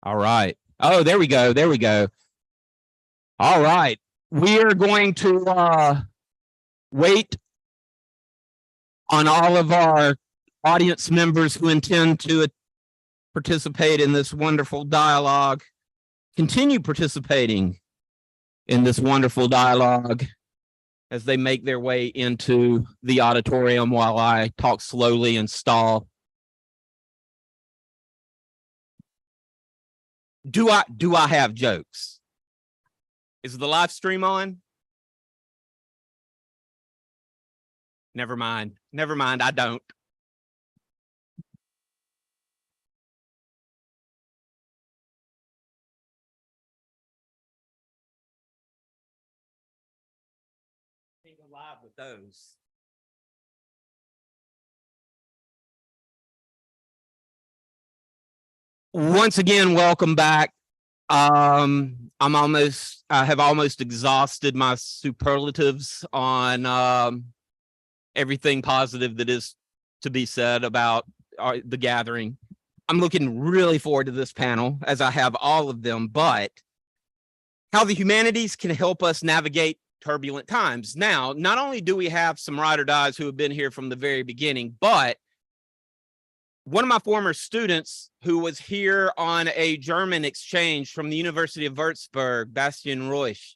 All right. Oh, there we go. There we go. All right. We are going to wait on all of our audience members who intend to participate in this wonderful dialogue. Continue participating in this wonderful dialogue as they make their way into the auditorium while I talk slowly and stall. Do I have jokes? Is the live stream on? Never mind. Never mind. I don't. Can't go live with those. Once again, welcome back. I have almost exhausted my superlatives on everything positive that is to be said about the gathering. I'm looking really forward to this panel, as I have all of them, but how the humanities can help us navigate turbulent times. Now, not only do we have some ride or dies who have been here from the very beginning, but one of my former students who was here on a German exchange from the University of Würzburg, Bastian Reusch,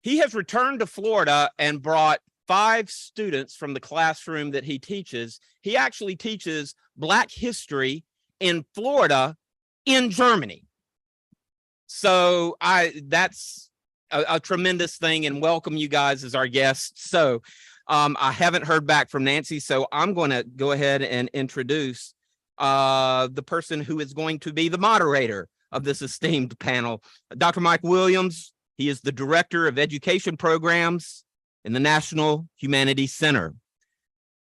he has returned to Florida and brought 5 students from the classroom that he teaches. He actually teaches Black history in Florida in Germany. So that's a tremendous thing, and welcome you guys as our guests. So I haven't heard back from Nancy, so I'm going to go ahead and introduce the person who is going to be the moderator of this esteemed panel, Dr. Mike Williams. He is the Director of Education Programs in the National Humanities Center.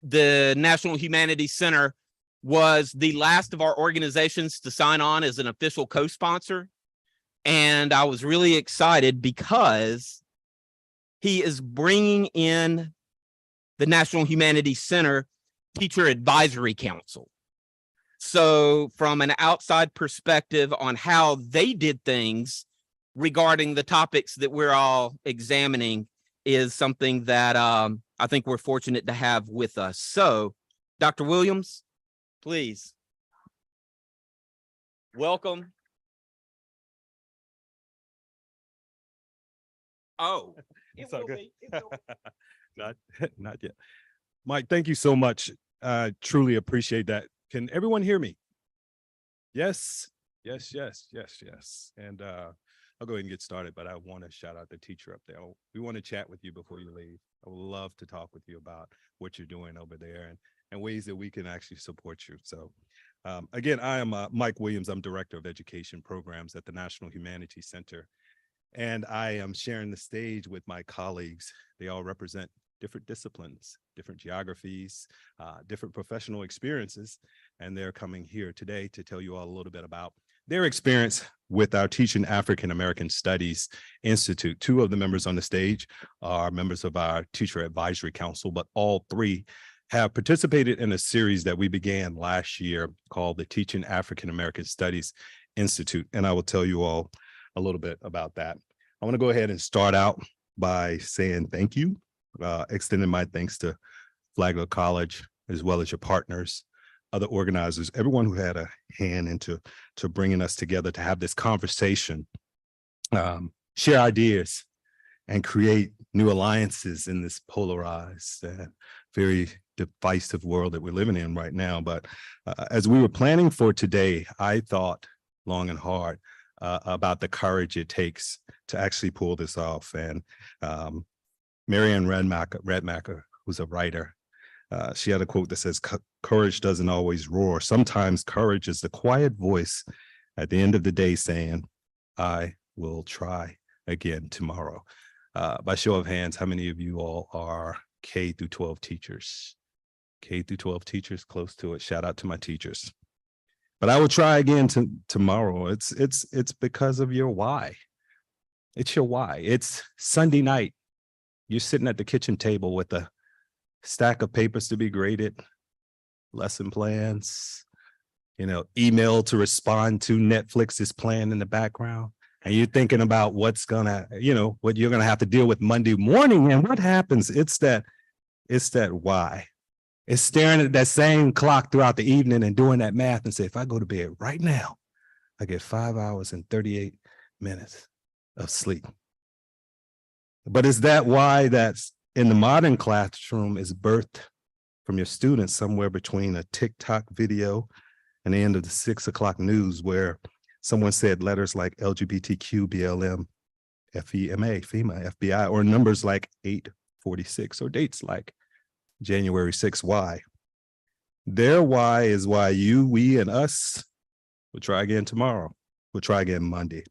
The National Humanities Center was the last of our organizations to sign on as an official co-sponsor, and I was really excited because he is bringing in the National Humanities Center Teacher Advisory Council. So from an outside perspective on how they did things regarding the topics that we're all examining is something that I think we're fortunate to have with us. So, Dr. Williams, please. Welcome. Oh, it's all good. Not yet. Mike, thank you so much. Truly appreciate that. Can everyone hear me? Yes, yes, yes, yes, yes. And I'll go ahead and get started, but I want to shout out the teacher up there. We want to chat with you before you leave. I would love to talk with you about what you're doing over there and ways that we can actually support you. So again, I am Mike Williams. I'm Director of Education Programs at the National Humanities Center. And I am sharing the stage with my colleagues. They all represent different disciplines, different geographies, different professional experiences. And they're coming here today to tell you all a little bit about their experience with our Teaching African American Studies Institute. 2 of the members on the stage are members of our Teacher Advisory Council, but all 3 have participated in a series that we began last year called the Teaching African American Studies Institute. And I will tell you all a little bit about that. I want to go ahead and start out by saying thank you, extending my thanks to Flagler College, as well as your partners, other organizers, everyone who had a hand into bringing us together to have this conversation, share ideas, and create new alliances in this polarized and very divisive world that we're living in right now. But as we were planning for today, I thought long and hard about the courage it takes to actually pull this off. And Marianne Radmacher, who's a writer, she had a quote that says, "Courage doesn't always roar. Sometimes courage is the quiet voice at the end of the day saying, I will try again tomorrow." By show of hands, how many of you all are K through 12 teachers? K through 12 teachers, close to it. Shout out to my teachers. But I will try again tomorrow. It's because of your why. It's your why. It's Sunday night. You're sitting at the kitchen table with a stack of papers to be graded, lesson plans, email to respond to. Netflix is playing in the background, and you're thinking about what you're gonna have to deal with Monday morning. And what happens? It's that why. It's staring at that same clock throughout the evening and doing that math and say, if I go to bed right now, I get 5 hours and 38 minutes of sleep. But is that why that's in the modern classroom is birthed from your students somewhere between a TikTok video and the end of the 6 o'clock news, where someone said letters like LGBTQ, BLM, FEMA, FEMA, FBI, or numbers like 846, or dates like January 6th, why? Their why is why you, we, and us will try again tomorrow. We'll try again Monday.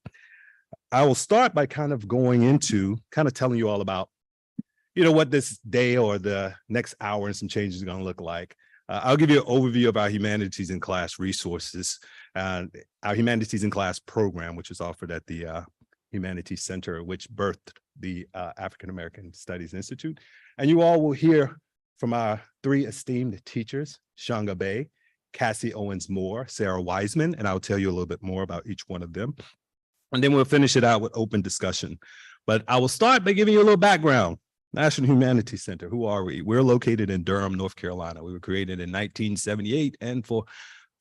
I will start by kind of telling you all about, what this day or the next hour and some changes are going to look like. I'll give you an overview of our Humanities in Class resources, our Humanities in Class program, which is offered at the Humanities Center, which birthed the African American Studies Institute. And you all will hear from our 3 esteemed teachers, CHANGA Bay, CASSIE Owens Moore, Sarah Wiseman, and I'll tell you a little bit more about each one of them. And then we'll finish it out with open discussion. But I will start by giving you a little background. National Humanities Center, who are we? We're located in Durham, North Carolina. We were created in 1978, and for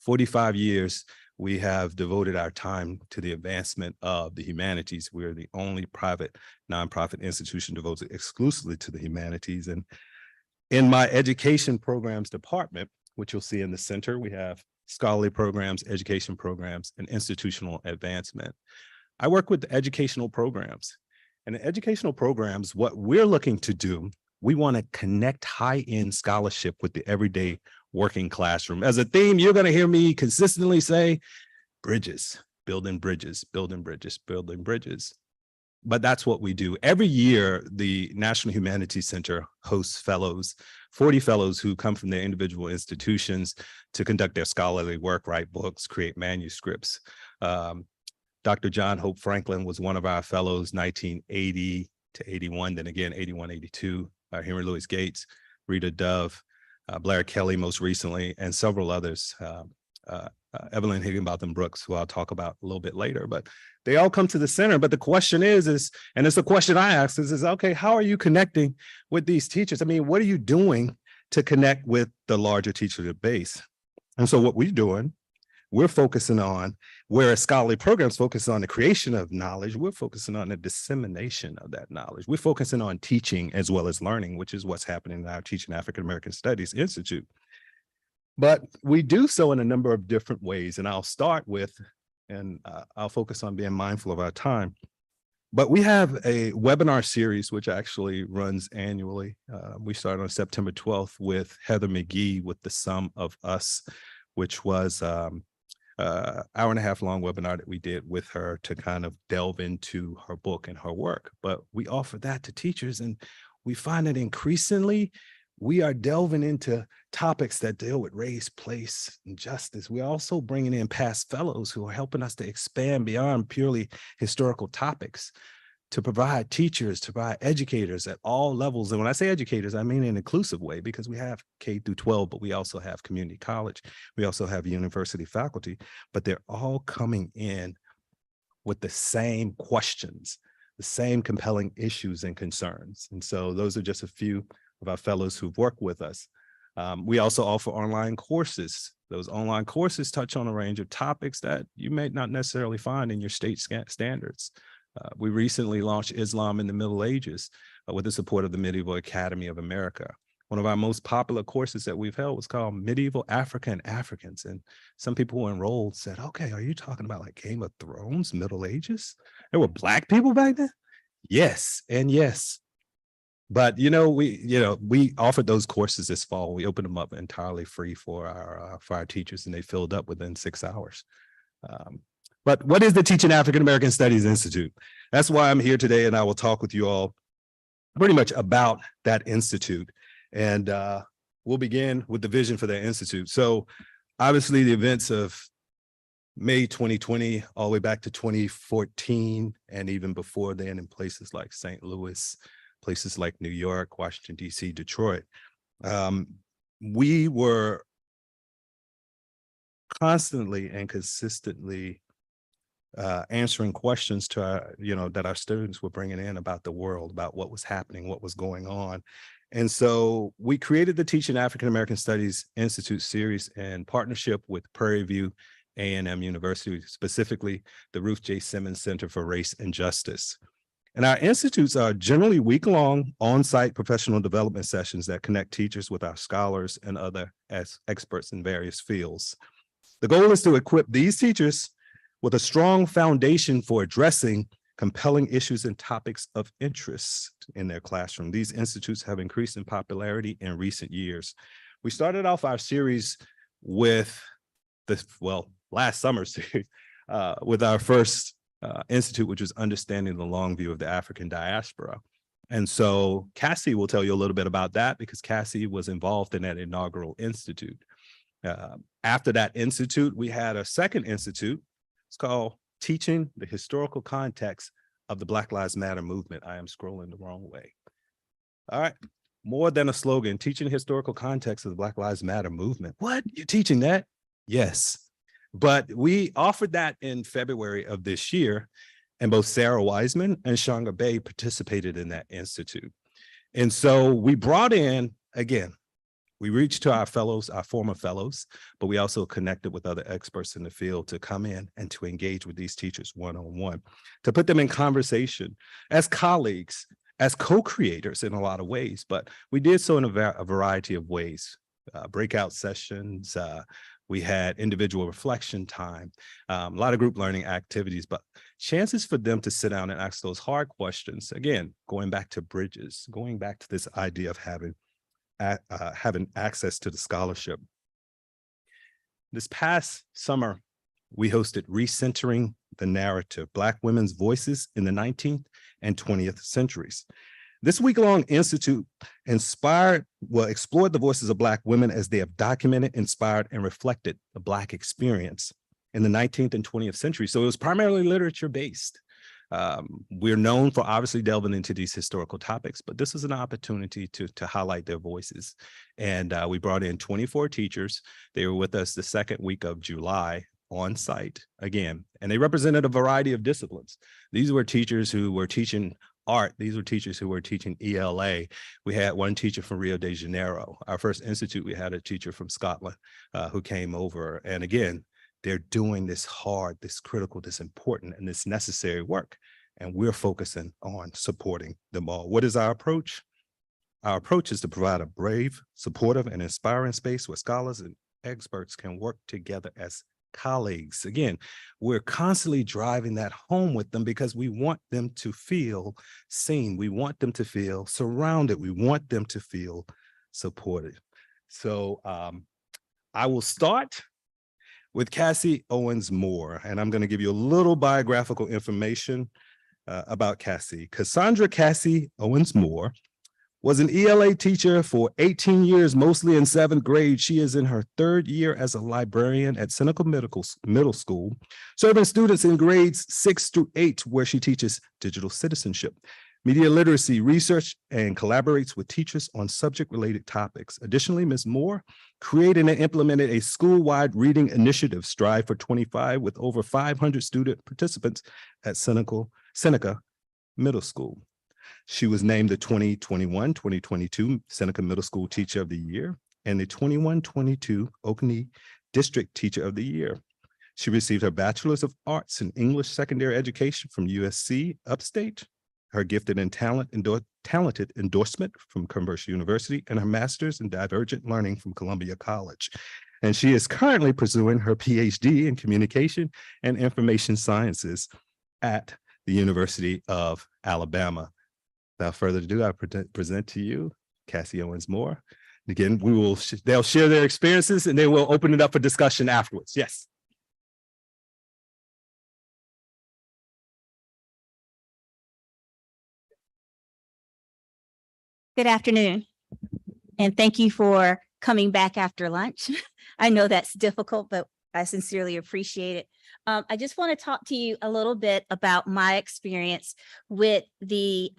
45 years, we have devoted our time to the advancement of the humanities. We're the only private nonprofit institution devoted exclusively to the humanities. And in my education programs department, which you'll see in the center, we have scholarly programs, education programs, and institutional advancement. I work with the educational programs. And in educational programs, what we're looking to do, we want to connect high-end scholarship with the everyday working classroom. As a theme, you're going to hear me consistently say, bridges, building bridges, building bridges, building bridges. But that's what we do. Every year, the National Humanities Center hosts fellows, 40 fellows who come from their individual institutions to conduct their scholarly work, write books, create manuscripts. Dr. John Hope Franklin was one of our fellows, 1980 to 81, then again, 81, 82, Henry Louis Gates, Rita Dove, Blair Kelly most recently, and several others, Evelyn Higginbotham Brooks, who I'll talk about a little bit later, but they all come to the center. But the question is, and it's a question I ask, is okay, how are you connecting with these teachers? I mean, what are you doing to connect with the larger teacher base? And so what we're doing, we're focusing on, whereas scholarly programs focus on the creation of knowledge, we're focusing on the dissemination of that knowledge. We're focusing on teaching as well as learning, which is what's happening in our Teaching African American Studies Institute. But we do so in a number of different ways. And I'll start with, and I'll focus on being mindful of our time. But we have a webinar series, which actually runs annually. We started on September 12th with Heather McGee with The Sum of Us, which was hour and a half long webinar that we did with her to kind of delve into her book and her work. But we offer that to teachers, and we find that increasingly we are delving into topics that deal with race, place, and justice. We're also bringing in past fellows who are helping us to expand beyond purely historical topics, to provide teachers, to provide educators at all levels. And when I say educators, I mean in an inclusive way, because we have K through 12, but we also have community college. We also have university faculty, but they're all coming in with the same questions, the same compelling issues and concerns. And so those are just a few of our fellows who've worked with us. We also offer online courses. Those online courses touch on a range of topics that you may not necessarily find in your state standards. We recently launched Islam in the Middle Ages with the support of the Medieval Academy of America. One of our most popular courses that we've held was called Medieval Africa and Africans. And some people who enrolled said, okay, are you talking about like Game of Thrones, Middle Ages? There were Black people back then? Yes, and yes. But, we offered those courses this fall. We opened them up entirely free for our teachers, and they filled up within 6 hours. But what is the Teaching African American Studies Institute? That's why I'm here today, and I will talk with you all pretty much about that institute. And we'll begin with the vision for that institute. So obviously the events of May 2020, all the way back to 2014, and even before then in places like St. Louis, places like New York, Washington, DC, Detroit, we were constantly and consistently answering questions to our, that our students were bringing in about the world, about what was happening, what was going on. And so we created the Teaching African American Studies Institute series in partnership with Prairie View A&M University, specifically the Ruth J. Simmons Center for Race and Justice. And our institutes are generally week-long on-site professional development sessions that connect teachers with our scholars and other experts in various fields. The goal is to equip these teachers with a strong foundation for addressing compelling issues and topics of interest in their classroom. These institutes have increased in popularity in recent years. We started off our series with last summer's series, with our first institute, which was Understanding the Long View of the African Diaspora. And so Cassie will tell you a little bit about that because Cassie was involved in that inaugural institute. After that institute, we had a second institute. It's called Teaching the Historical Context of the Black Lives Matter Movement. I am scrolling the wrong way. All right. More than a slogan, teaching the historical context of the Black Lives Matter movement. What? You're teaching that? Yes. But we offered that in February of this year, and both Sarah Wiseman and CHANGA Bay participated in that institute. And so we brought in, again, we reached to our fellows, our former fellows, but we also connected with other experts in the field to come in and to engage with these teachers one-on-one, to put them in conversation as colleagues, as co-creators in a lot of ways, but we did so in a variety of ways. Breakout sessions, we had individual reflection time, a lot of group learning activities, but chances for them to sit down and ask those hard questions. Again, going back to bridges, going back to this idea of having access to the scholarship. This past summer, we hosted Recentering the Narrative, Black Women's Voices in the 19th and 20th Centuries. This week-long institute explored the voices of Black women as they have documented, inspired, and reflected the Black experience in the 19th and 20th century. So it was primarily literature-based. We're known for obviously delving into these historical topics, but this is an opportunity to highlight their voices. And we brought in 24 teachers. They were with us the second week of July on site again, and they represented a variety of disciplines. These were teachers who were teaching art. These were teachers who were teaching ELA. We had one teacher from Rio de Janeiro. Our first institute, we had a teacher from Scotland who came over. And again, they're doing this hard, this critical, this important, and this necessary work. And we're focusing on supporting them all. What is our approach? Our approach is to provide a brave, supportive, and inspiring space where scholars and experts can work together as colleagues. Again, we're constantly driving that home with them because we want them to feel seen. We want them to feel surrounded. We want them to feel supported. So I will start with Cassie Owens Moore, and I'm going to give you a little biographical information about Cassie. Cassandra Cassie Owens Moore was an ELA teacher for 18 years, mostly in 7th grade. She is in her 3rd year as a librarian at Seneca Middle School, serving students in grades 6 through 8, where she teaches digital citizenship, media literacy, research, and collaborates with teachers on subject-related topics. Additionally, Ms. Moore created and implemented a school-wide reading initiative, Strive for 25, with over 500 student participants at Seneca Middle School. She was named the 2021-2022 Seneca Middle School Teacher of the Year and the 21-22 Oconee District Teacher of the Year. She received her Bachelor's of Arts in English Secondary Education from USC Upstate, her Gifted and Talented endorsement from Commerce University, and her Master's in Divergent Learning from Columbia College. And she is currently pursuing her PhD in Communication and Information Sciences at the University of Alabama. Without further ado, I present to you Cassie Owens Moore. Again, they'll share their experiences and then we'll open it up for discussion afterwards. Yes. Good afternoon, and thank you for coming back after lunch. I know that's difficult, but I sincerely appreciate it. I just want to talk to you a little bit about my experience with the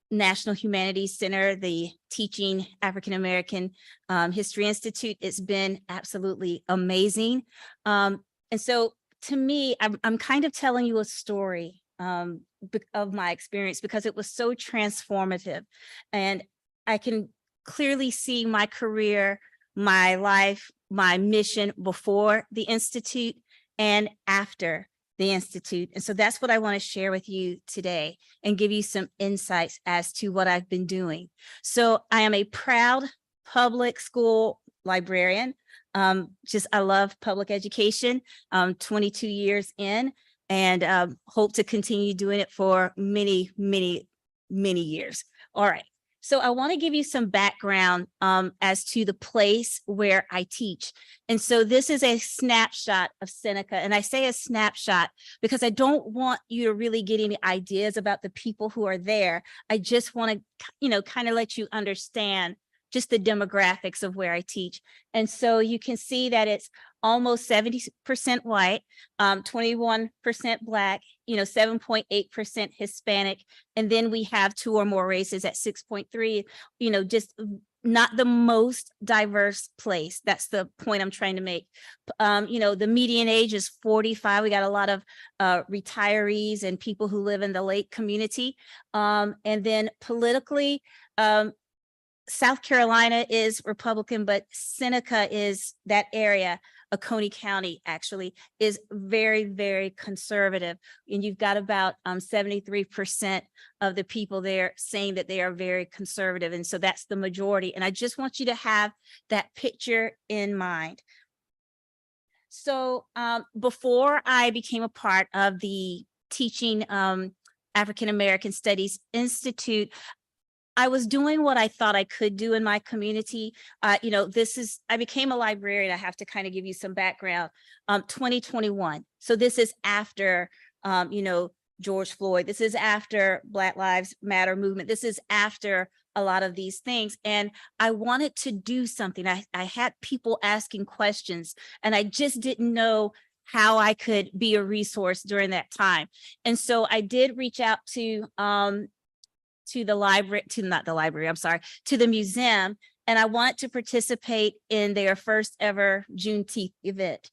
National Humanities Center, the Teaching African American History Institute. It's been absolutely amazing. And so to me, I'm kind of telling you a story of my experience because it was so transformative. And I can clearly see my career, my life, my mission before the Institute and after the Institute. And so that's what I want to share with you today and give you some insights as to what I've been doing. So I am a proud public school librarian. I love public education, 22 years in, and hope to continue doing it for many, many, many years. All right. So I want to give you some background as to the place where I teach. And so this is a snapshot of Seneca. And I say a snapshot because I don't want you to really get any ideas about the people who are there. I just want to, kind of let you understand just the demographics of where I teach. And so you can see that it's almost 70% white, 21% Black, 7.8% Hispanic. And then we have 2 or more races at 6.3, just not the most diverse place. That's the point I'm trying to make. The median age is 45. We got a lot of retirees and people who live in the lake community. And then politically, South Carolina is Republican, but Seneca is that area. Oconee County actually is very, very conservative. And you've got about 73% of the people there saying that they are very conservative. And so that's the majority. And I just want you to have that picture in mind. So before I became a part of the Teaching African American Studies Institute, I was doing what I thought I could do in my community. I became a librarian. I have to kind of give you some background. 2021. So this is after, George Floyd. This is after Black Lives Matter movement. This is after a lot of these things. And I wanted to do something. I had people asking questions and I just didn't know how I could be a resource during that time. And so I did reach out to the museum, and I wanted to participate in their first ever Juneteenth event,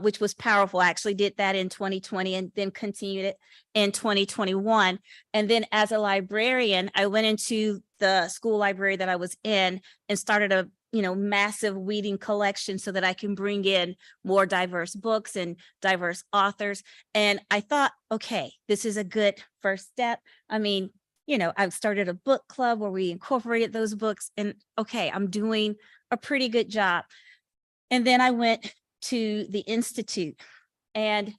which was powerful. I actually did that in 2020 and then continued it in 2021. And then as a librarian, I went into the school library that I was in and started a massive weeding collection so that I can bring in more diverse books and diverse authors. And I thought, okay, this is a good first step. I mean, I've started a book club where we incorporated those books and okay, I'm doing a pretty good job. And then I went to the Institute and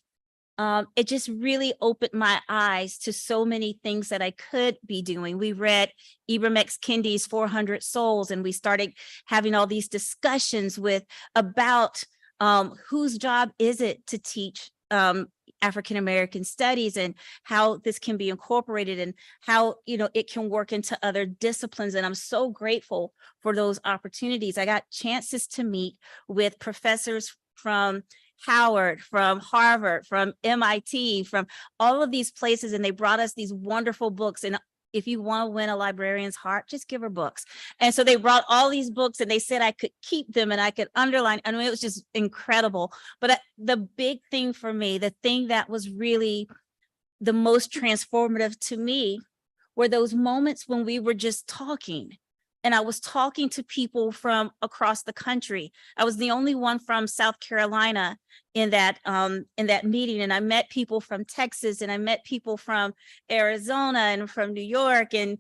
it just really opened my eyes to so many things that I could be doing. We read Ibram X. Kendi's 400 Souls and we started having all these discussions about whose job is it to teach African-American studies and how this can be incorporated and how, it can work into other disciplines. And I'm so grateful for those opportunities. I got chances to meet with professors from Howard, from Harvard, from MIT, from all of these places. And they brought us these wonderful books. And if you want to win a librarian's heart, just give her books. And so they brought all these books and they said I could keep them and I could underline. I mean, it was just incredible. But the big thing for me, the thing that was really the most transformative to me were those moments when we were just talking. And I was talking to people from across the country. I was the only one from South Carolina in that meeting. And I met people from Texas and I met people from Arizona and from New York and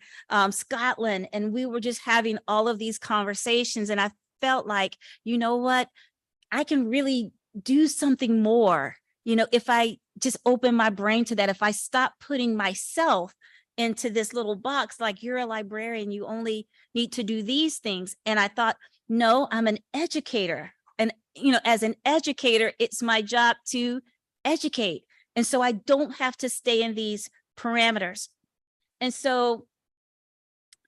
Scotland. And we were just having all of these conversations. And I felt like, you know what, I can really do something more. If I just open my brain to that, if I stop putting myself into this little box, like you're a librarian, you only need to do these things. And I thought, no, I'm an educator. And, as an educator, it's my job to educate. And so I don't have to stay in these parameters. And so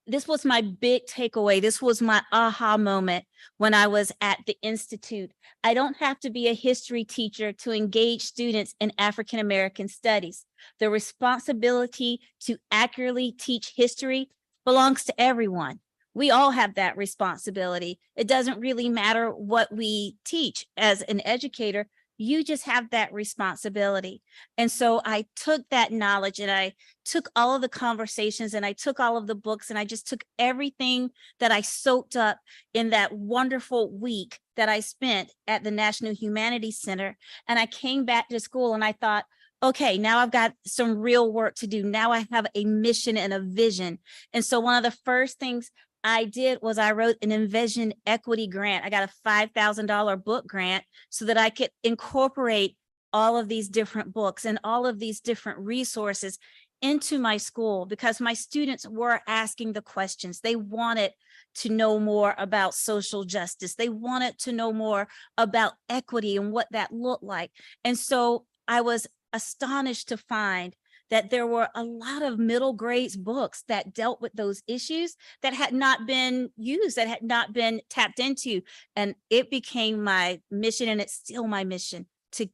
this was my big takeaway. This was my aha moment when I was at the Institute. I don't have to be a history teacher to engage students in African American studies. The responsibility to accurately teach history belongs to everyone. We all have that responsibility. It doesn't really matter what we teach as an educator. You just have that responsibility. And so I took that knowledge and I took all of the conversations and I took all of the books and I just took everything that I soaked up in that wonderful week that I spent at the National Humanities Center. And I came back to school and I thought, okay, now I've got some real work to do. Now I have a mission and a vision. And so one of the first things I did was I wrote an Envision Equity grant. I got a $5,000 book grant so that I could incorporate all of these different books and all of these different resources into my school, because my students were asking the questions. They wanted to know more about social justice. They wanted to know more about equity and what that looked like. And so I was astonished to find that there were a lot of middle grades books that dealt with those issues that had not been used, that had not been tapped into. And it became my mission, and it's still my mission, to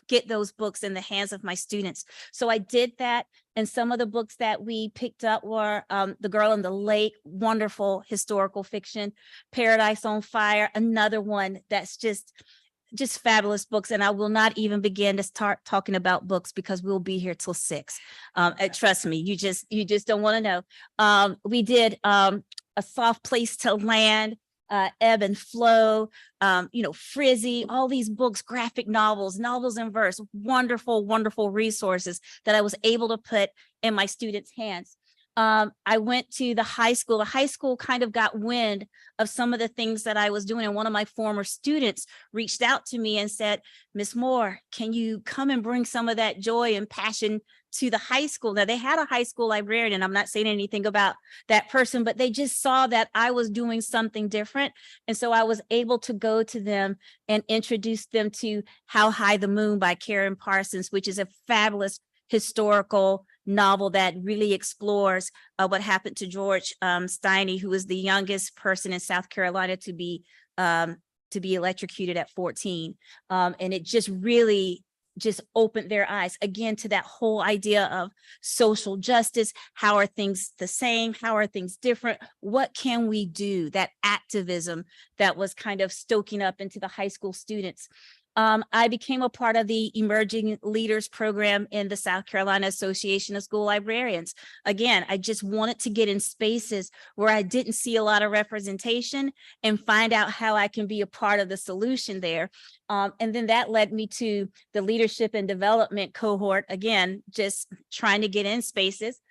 get those books in the hands of my students. So I did that. And some of the books that we picked up were The Girl in the Lake, wonderful historical fiction, Paradise on Fire, another one that's just fabulous books. And I will not even begin to start talking about books because we'll be here till 6. Trust me, you just don't want to know. We did A Soft Place to Land, Ebb and Flow, Frizzy, all these books, graphic novels, novels in verse, wonderful, wonderful resources that I was able to put in my students' hands. I went to the high school. The high school kind of got wind of some of the things that I was doing. And one of my former students reached out to me and said, Miss Moore, can you come and bring some of that joy and passion to the high school? Now, they had a high school librarian, and I'm not saying anything about that person, but they just saw that I was doing something different. And so I was able to go to them and introduce them to How High the Moon by Karen Parsons, which is a fabulous historical novel that really explores what happened to George Steiny, who was the youngest person in South Carolina to be electrocuted at 14. And it just really just opened their eyes again to that whole idea of social justice. How are things the same? How are things different? What can we do? That activism that was kind of stoking up into the high school students. I became a part of the Emerging Leaders Program in the South Carolina Association of School Librarians. Again, I just wanted to get in spaces where I didn't see a lot of representation and find out how I can be a part of the solution there. And then that led me to the Leadership and Development cohort, again, just trying to get in spaces.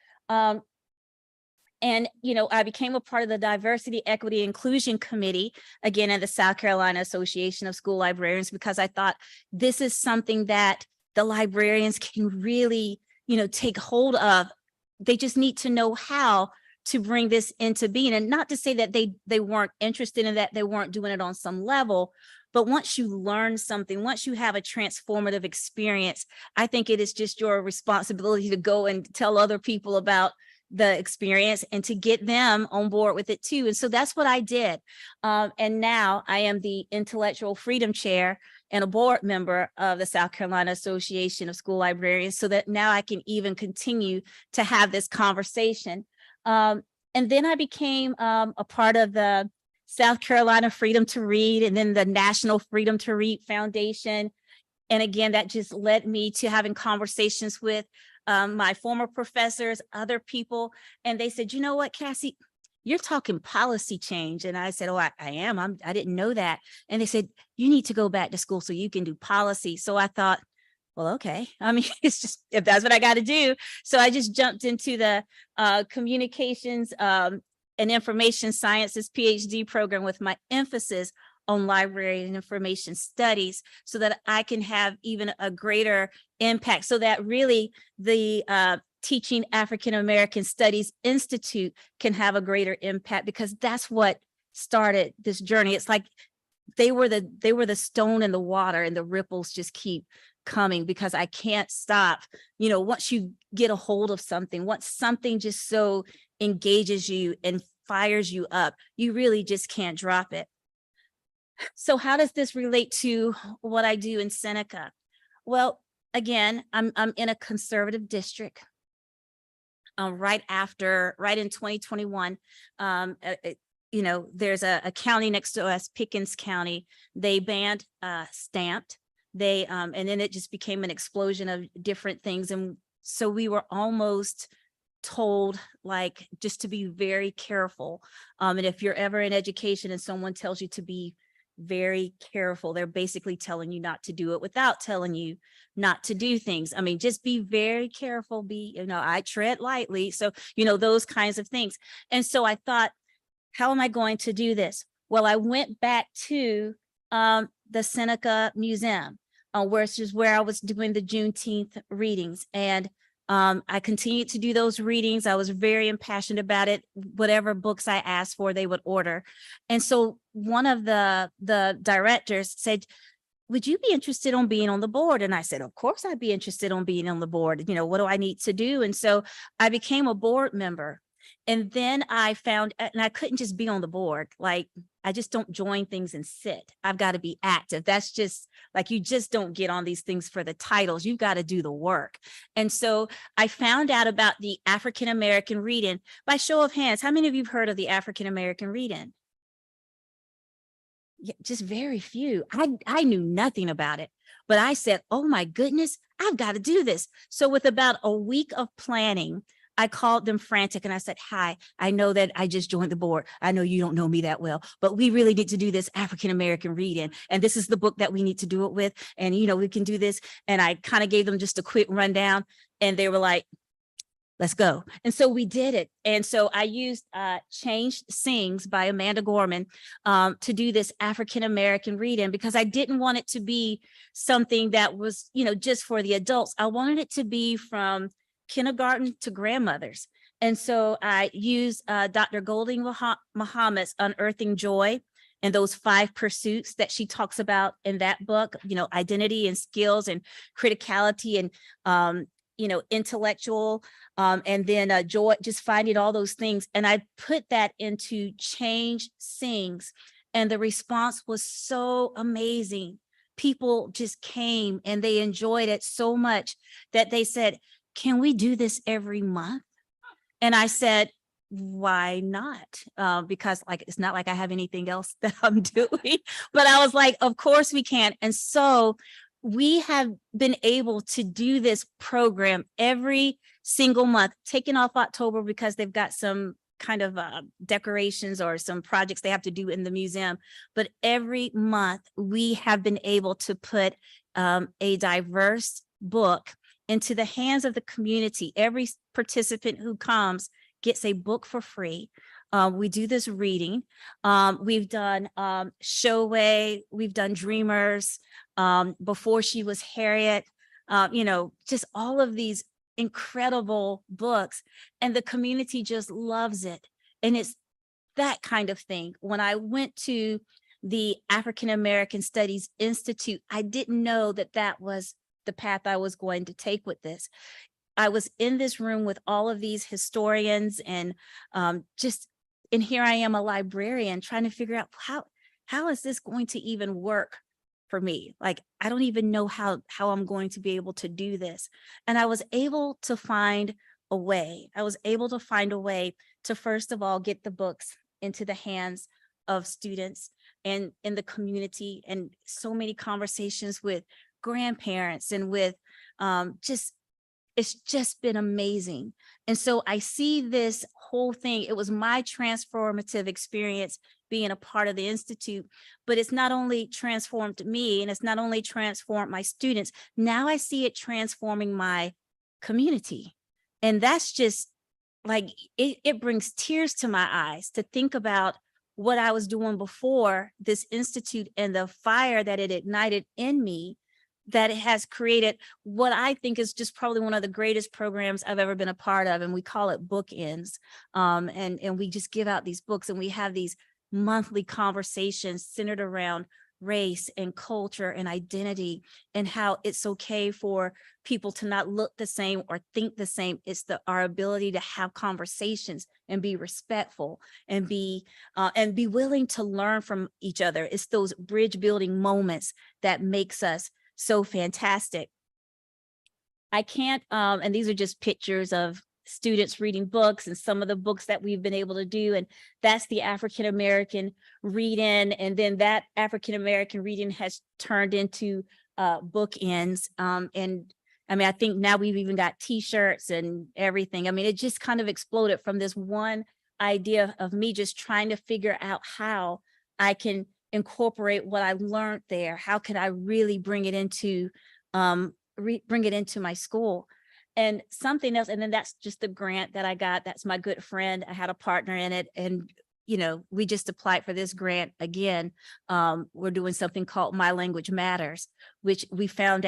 And, I became a part of the Diversity, Equity, Inclusion Committee, again, at the South Carolina Association of School Librarians, because I thought this is something that the librarians can really, take hold of. They just need to know how to bring this into being. And not to say that they weren't interested in that, they weren't doing it on some level. But once you learn something, once you have a transformative experience, I think it is just your responsibility to go and tell other people about the experience and to get them on board with it too. And so that's what I did. And now I am the Intellectual Freedom Chair and a board member of the South Carolina Association of School Librarians, so that now I can even continue to have this conversation. And then I became a part of the South Carolina Freedom to Read, and then the National Freedom to Read Foundation. And again, that just led me to having conversations with my former professors, other people, and they said, you know what, Cassie, you're talking policy change. And I said, oh, I am. I didn't know that. And they said, you need to go back to school so you can do policy. So I thought, well, okay. I mean, it's just, if that's what I got to do. So I just jumped into the communications and information sciences PhD program with my emphasis on library and information studies, so that I can have even a greater impact, so that really the Teaching African American Studies Institute can have a greater impact, because that's what started this journey. It's like they were the stone in the water, and the ripples just keep coming, because I can't stop. Once you get a hold of something, once something just so engages you and fires you up, you really just can't drop it. So how does this relate to what I do in Seneca? Well, again, I'm in a conservative district. right in 2021. You know, there's a county next to us, Pickens County. They banned stamped. They and then it just became an explosion of different things. And so we were almost told, like, just to be very careful. And if you're ever in education and someone tells you to be very careful, they're basically telling you not to do it without telling you not to do things. I mean, just be very careful, I tread lightly. So, those kinds of things. And so I thought, how am I going to do this? Well, I went back to the Seneca Museum, where I was doing the Juneteenth readings. And I continued to do those readings. I was very impassioned about it. Whatever books I asked for, they would order. And so one of the directors said, would you be interested in being on the board? And I said, of course I'd be interested in being on the board. What do I need to do? And so I became a board member. And then I found, and I couldn't just be on the board. Like, I just don't join things and sit. I've got to be active. That's just like, you just don't get on these things for the titles. You've got to do the work. And so I found out about the African-American read-in. By show of hands, how many of you have heard of the African-American read-in? Yeah, just very few. I knew nothing about it, but I said, oh my goodness, I've got to do this. So with about a week of planning, I called them frantic and I said, hi, I know that I just joined the board. I know you don't know me that well, but we really need to do this African-American read-in. And this is the book that we need to do it with. And, we can do this. And I kind of gave them just a quick rundown and they were like, let's go. And so we did it. And so I used Change Sings by Amanda Gorman to do this African-American read-in, because I didn't want it to be something that was, just for the adults. I wanted it to be from kindergarten to grandmothers. And so I used Dr. Golding Muhammad's Unearthing Joy and those 5 pursuits that she talks about in that book, identity and skills and criticality and, intellectual, and then joy, just finding all those things. And I put that into Change Sings, and the response was so amazing. People just came and they enjoyed it so much that they said, can we do this every month? And I said, why not? Because it's not like I have anything else that I'm doing, but I was like, of course we can. And so we have been able to do this program every single month, taking off October because they've got some kind of decorations or some projects they have to do in the museum. But every month we have been able to put a diverse book into the hands of the community. Every participant who comes gets a book for free. We do this reading. We've done Showway, we've done Dreamers, Before She Was Harriet, just all of these incredible books, and the community just loves it. And it's that kind of thing. When I went to the African American Studies Institute, I didn't know that that was the path I was going to take with this. I was in this room with all of these historians and and here I am, a librarian, trying to figure out how is this going to even work for me? Like, I don't even know how I'm going to be able to do this. And I was able to find a way. I was able to find a way to, first of all, get the books into the hands of students and in the community, and so many conversations with grandparents and with it's just been amazing. And so I see this whole thing. It was my transformative experience being a part of the Institute, but it's not only transformed me and it's not only transformed my students. Now I see it transforming my community. And that's just like, it brings tears to my eyes to think about what I was doing before this Institute and the fire that it ignited in me, that it has created what I think is just probably one of the greatest programs I've ever been a part of. And we call it Bookends. And we just give out these books, and we have these monthly conversations centered around race and culture and identity, and how it's okay for people to not look the same or think the same. It's our ability to have conversations and be respectful and be willing to learn from each other. It's those bridge building moments that makes us so fantastic. I can't, and these are just pictures of students reading books and some of the books that we've been able to do. And that's the African American reading. And then that African American reading has turned into bookends. And I mean, I think now we've even got t-shirts and everything. I mean, it just kind of exploded from this one idea of me just trying to figure out how I can incorporate what I learned there. How could I really bring it into my school? And something else, and then that's just the grant that I got. That's my good friend. I had a partner in it, and you know, we just applied for this grant again. We're doing something called My Language Matters, which I found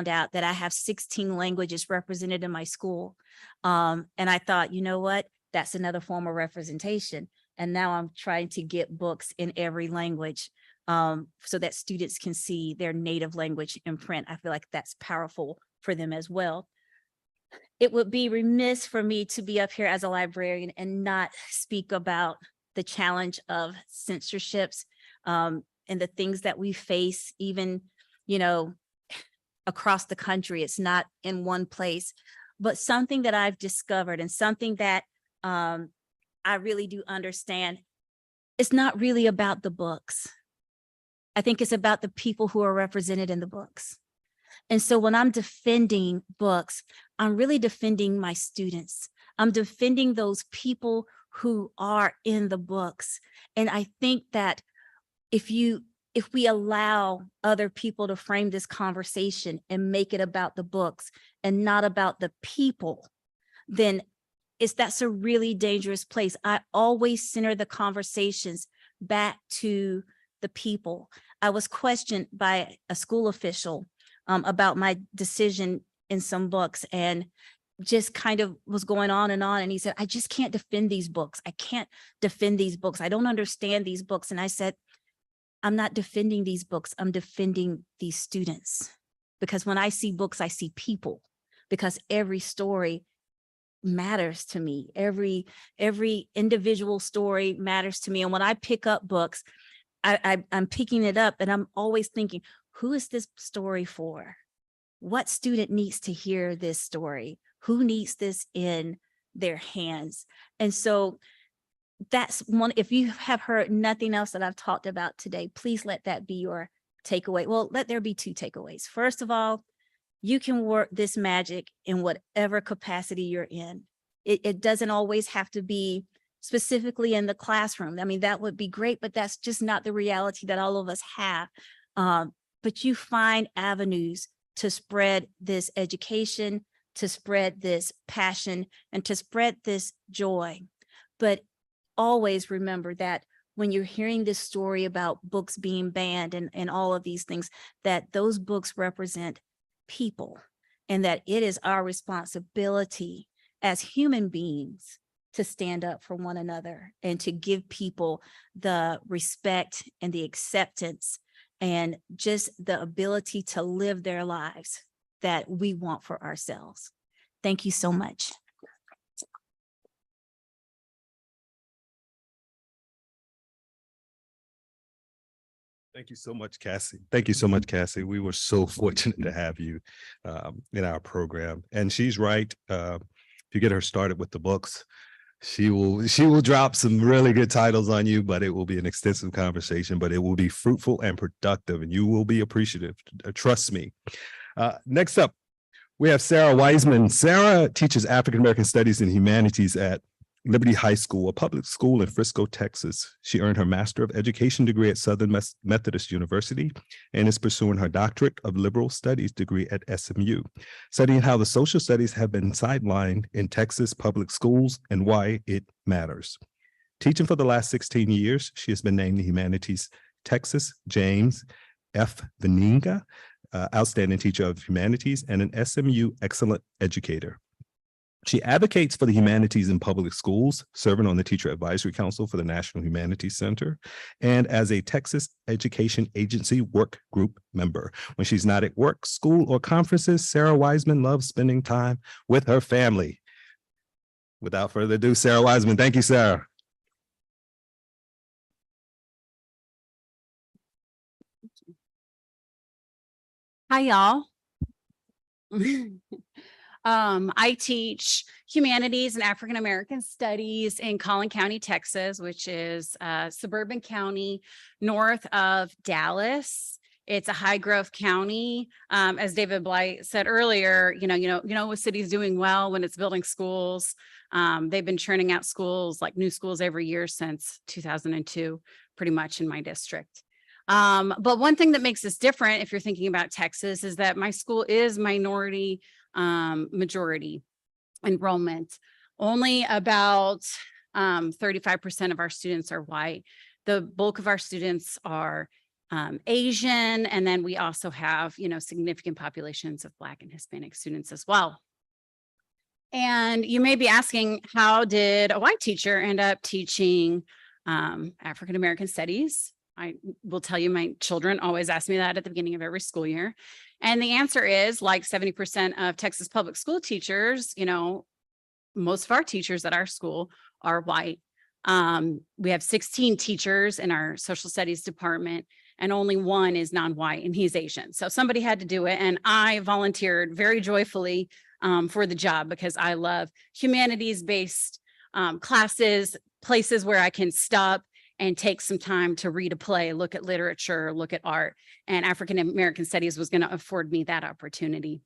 out that I have 16 languages represented in my school. And I thought, you know what, that's another form of representation. And now I'm trying to get books in every language so that students can see their native language in print. I feel like that's powerful for them as well. It would be remiss for me to be up here as a librarian and not speak about the challenge of censorships and the things that we face, even, you know, across the country. It's not in one place, but something that I've discovered and something that I really do understand, it's not really about the books. I think it's about the people who are represented in the books. And so when I'm defending books, I'm really defending my students. I'm defending those people who are in the books. And I think that if we allow other people to frame this conversation and make it about the books and not about the people, then that's a really dangerous place. I always center the conversations back to the people. I was questioned by a school official about my decision in some books, and just kind of was going on. And he said, I just can't defend these books. I can't defend these books. I don't understand these books. And I said, I'm not defending these books. I'm defending these students. Because when I see books, I see people, because every story matters to me. Every individual story matters to me. And when I pick up books, I'm picking it up and I'm always thinking, who is this story for? What student needs to hear this story? Who needs this in their hands? And so that's one. If you have heard nothing else that I've talked about today, please let that be your takeaway. Well, let there be two takeaways. First of all, you can work this magic in whatever capacity you're in. It doesn't always have to be specifically in the classroom. I mean, that would be great, but that's just not the reality that all of us have. But you find avenues to spread this education, to spread this passion, and to spread this joy. But always remember that when you're hearing this story about books being banned and all of these things, that those books represent people, and that it is our responsibility as human beings to stand up for one another and to give people the respect and the acceptance and just the ability to live their lives that we want for ourselves. Thank you so much. Thank you so much, Cassie. Thank you so much, Cassie. We were so fortunate to have you in our program. And she's right. If you get her started with the books, she will drop some really good titles on you, but it will be an extensive conversation, but it will be fruitful and productive, and you will be appreciative. Trust me. Next up, we have Sarah Wiseman. Sarah teaches African-American Studies and Humanities at Liberty High School, a public school in Frisco, Texas. She earned her Master of Education degree at Southern Methodist University and is pursuing her Doctorate of Liberal Studies degree at SMU, studying how the social studies have been sidelined in Texas public schools and why it matters. Teaching for the last 16 years, she has been named the Humanities Texas James F. Veninga Outstanding Teacher of Humanities and an SMU Excellent Educator. She advocates for the humanities in public schools, serving on the Teacher Advisory Council for the National Humanities Center, and as a Texas Education Agency work group member. When she's not at work, school, or conferences, Sarah Wiseman loves spending time with her family. Without further ado, Sarah Wiseman. Thank you, Sarah. Hi, y'all. I teach humanities and African American studies in Collin County, Texas, which is a suburban county north of Dallas. It's a high growth county. As David Blight said earlier, a city's doing well when it's building schools. They've been churning out schools, like new schools every year since 2002, pretty much in my district. But one thing that makes us different, if you're thinking about Texas, is that my school is minority majority enrollment. Only about 35% of our students are white. The bulk of our students are Asian, and then we also have, significant populations of Black and Hispanic students as well. And you may be asking, how did a white teacher end up teaching African American studies? I will tell you, my children always ask me that at the beginning of every school year. And the answer is, like 70% of Texas public school teachers, most of our teachers at our school are white. We have 16 teachers in our social studies department, and only one is non-white, and he's Asian. So somebody had to do it. And I volunteered very joyfully for the job, because I love humanities-based classes, places where I can stop and take some time to read a play, look at literature, look at art, and African American studies was going to afford me that opportunity.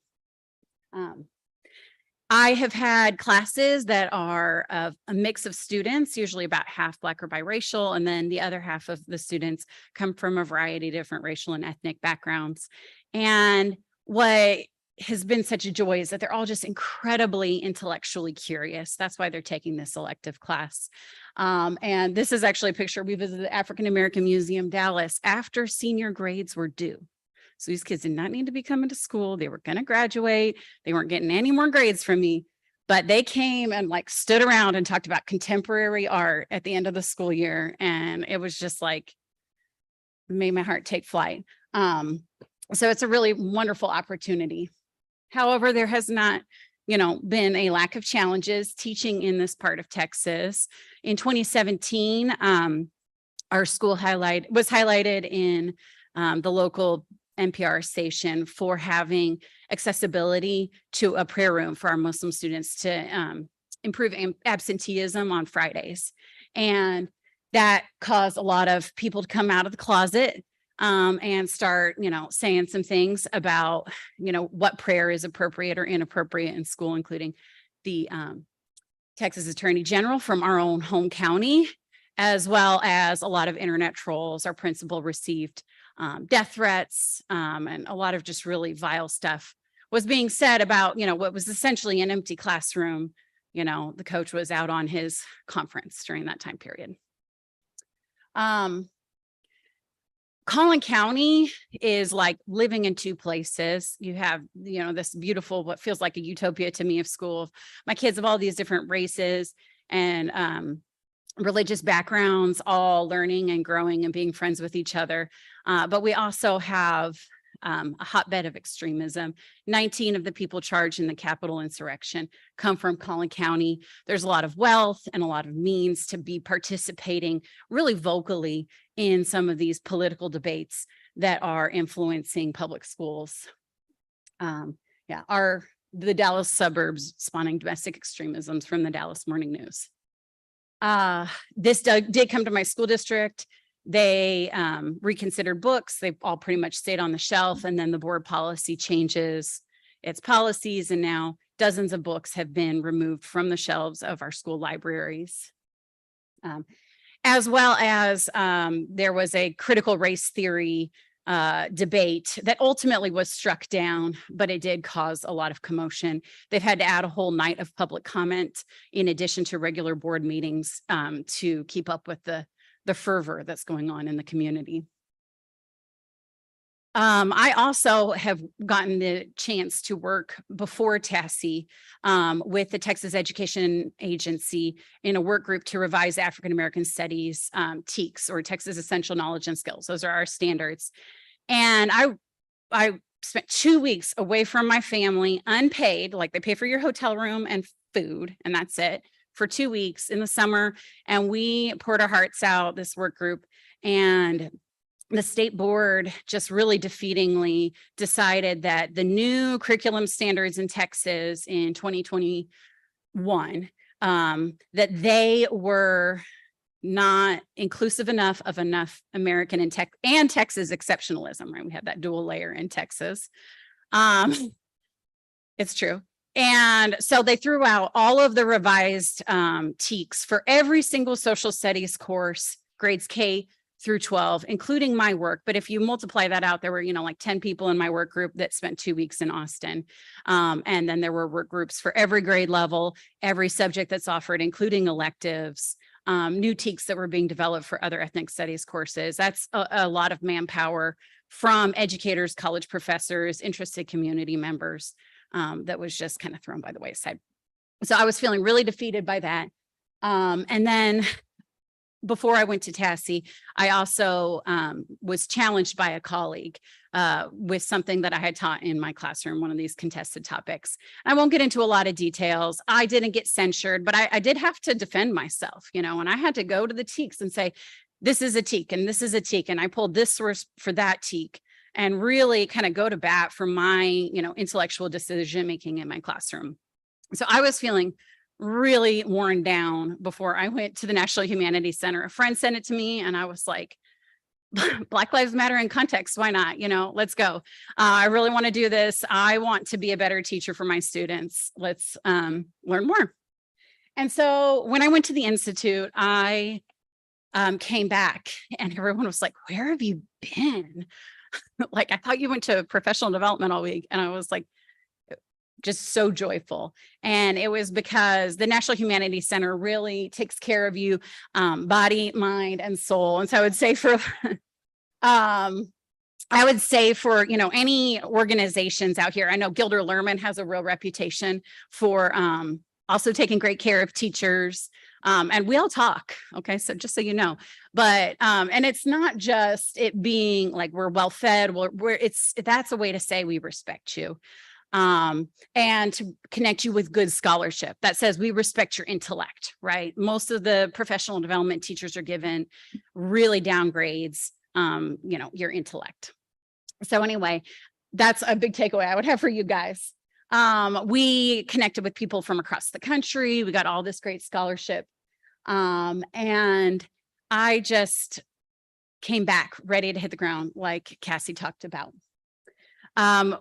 I have had classes that are of a mix of students, usually about half Black or biracial, and then the other half of the students come from a variety of different racial and ethnic backgrounds. And what has been such a joy is that they're all just incredibly intellectually curious. That's why they're taking this elective class. And this is actually a picture. We visited the African American Museum, Dallas, after senior grades were due. So these kids did not need to be coming to school. They were going to graduate. They weren't getting any more grades from me, but they came and stood around and talked about contemporary art at the end of the school year. And it was just made my heart take flight. So it's a really wonderful opportunity. However, there has not, been a lack of challenges teaching in this part of Texas. In 2017, our school was highlighted in the local NPR station for having accessibility to a prayer room for our Muslim students to improve absenteeism on Fridays. And that caused a lot of people to come out of the closet and start, saying some things about, what prayer is appropriate or inappropriate in school, including the Texas Attorney General from our own home county, as well as a lot of internet trolls. Our principal received death threats, and a lot of just really vile stuff was being said about, what was essentially an empty classroom. The coach was out on his conference during that time period. Collin County is like living in two places. You have, this beautiful, what feels like a utopia to me of school. My kids of all these different races and religious backgrounds, all learning and growing and being friends with each other. But we also have a hotbed of extremism. 19 of the people charged in the Capitol insurrection come from Collin County. There's a lot of wealth and a lot of means to be participating really vocally in some of these political debates that are influencing public schools. The Dallas suburbs spawning domestic extremisms from the Dallas Morning News. This did come to my school district. They reconsidered books. They all pretty much stayed on the shelf, and then the board policy changes its policies, and now dozens of books have been removed from the shelves of our school libraries. As well as there was a critical race theory debate that ultimately was struck down, but it did cause a lot of commotion. They've had to add a whole night of public comment in addition to regular board meetings to keep up with the fervor that's going on in the community. I also have gotten the chance to work before CASSIE with the Texas Education Agency in a work group to revise African American Studies TEKS, or Texas Essential Knowledge and Skills. Those are our standards. And I spent 2 weeks away from my family, unpaid, like they pay for your hotel room and food, and that's it, for 2 weeks in the summer. And we poured our hearts out, this work group, and the state board just really defeatingly decided that the new curriculum standards in Texas in 2021, that they were not inclusive enough of enough American and Texas exceptionalism, right? We have that dual layer in Texas. It's true. And so they threw out all of the revised TEKS for every single social studies course, grades K through 12, including my work. But if you multiply that out, there were, like 10 people in my work group that spent 2 weeks in Austin. And then there were work groups for every grade level, every subject that's offered, including electives, new TEKS that were being developed for other ethnic studies courses. That's a lot of manpower from educators, college professors, interested community members, that was just kind of thrown by the wayside. So I was feeling really defeated by that. And then before I went to CASSIE, I also was challenged by a colleague with something that I had taught in my classroom, one of these contested topics. I won't get into a lot of details. I didn't get censured, but I did have to defend myself, and I had to go to the TEKS and say, this is a TEK and this is a TEK, and I pulled this source for that TEK, and really kind of go to bat for my, intellectual decision making in my classroom. So I was feeling really worn down before I went to the National Humanities Center. A friend sent it to me and I was like, Black Lives Matter in context, why not? Let's go. I really want to do this. I want to be a better teacher for my students. Let's learn more. And so when I went to the Institute, I came back and everyone was like, where have you been? Like, I thought you went to professional development all week. And I was like, just so joyful. And it was because the National Humanities Center really takes care of you, body, mind, and soul. And so I would say for, any organizations out here, I know Gilder Lehrman has a real reputation for also taking great care of teachers. And we all talk. Okay. So just so you know, but, and it's not just it being like, we're well fed, that's a way to say we respect you. And to connect you with good scholarship that says we respect your intellect, right? Most of the professional development teachers are given really downgrades, your intellect. So anyway, that's a big takeaway I would have for you guys. We connected with people from across the country. We got all this great scholarship. And I just came back ready to hit the ground like Cassie talked about.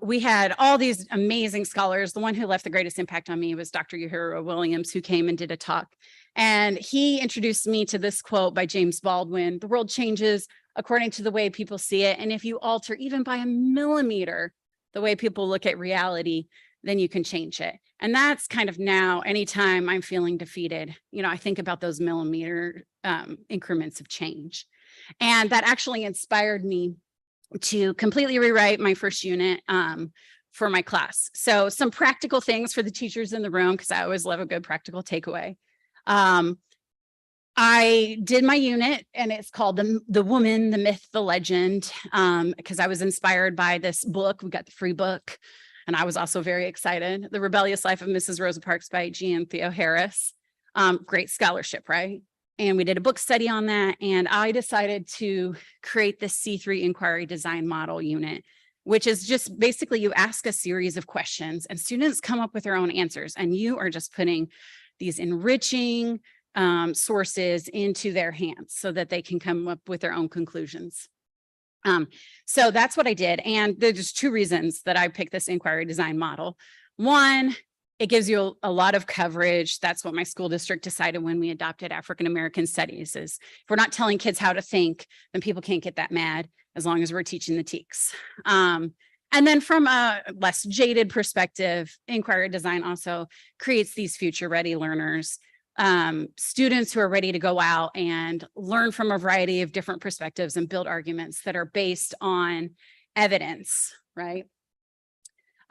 We had all these amazing scholars. The one who left the greatest impact on me was Dr. Uhura Williams, who came and did a talk. And he introduced me to this quote by James Baldwin: "The world changes according to the way people see it. And if you alter even by a millimeter the way people look at reality, then you can change it." And that's kind of now, anytime I'm feeling defeated, I think about those millimeter increments of change. And that actually inspired me to completely rewrite my first unit for my class. So some practical things for the teachers in the room, because I always love a good practical takeaway. I did my unit and it's called the Woman, the Myth, the Legend, because I was inspired by this book. We got the free book. And I was also very excited. The Rebellious Life of Mrs. Rosa Parks by Jean Theo Harris. Great scholarship, right? And we did a book study on that. And I decided to create this C3 inquiry design model unit, which is just basically you ask a series of questions and students come up with their own answers. And you are just putting these enriching sources into their hands so that they can come up with their own conclusions. So that's what I did. And there's two reasons that I picked this inquiry design model. One, it gives you a lot of coverage. That's what my school district decided when we adopted African-American studies, is if we're not telling kids how to think, then people can't get that mad as long as we're teaching the TEKS. And then from a less jaded perspective, inquiry design also creates these future ready learners, students who are ready to go out and learn from a variety of different perspectives and build arguments that are based on evidence, right?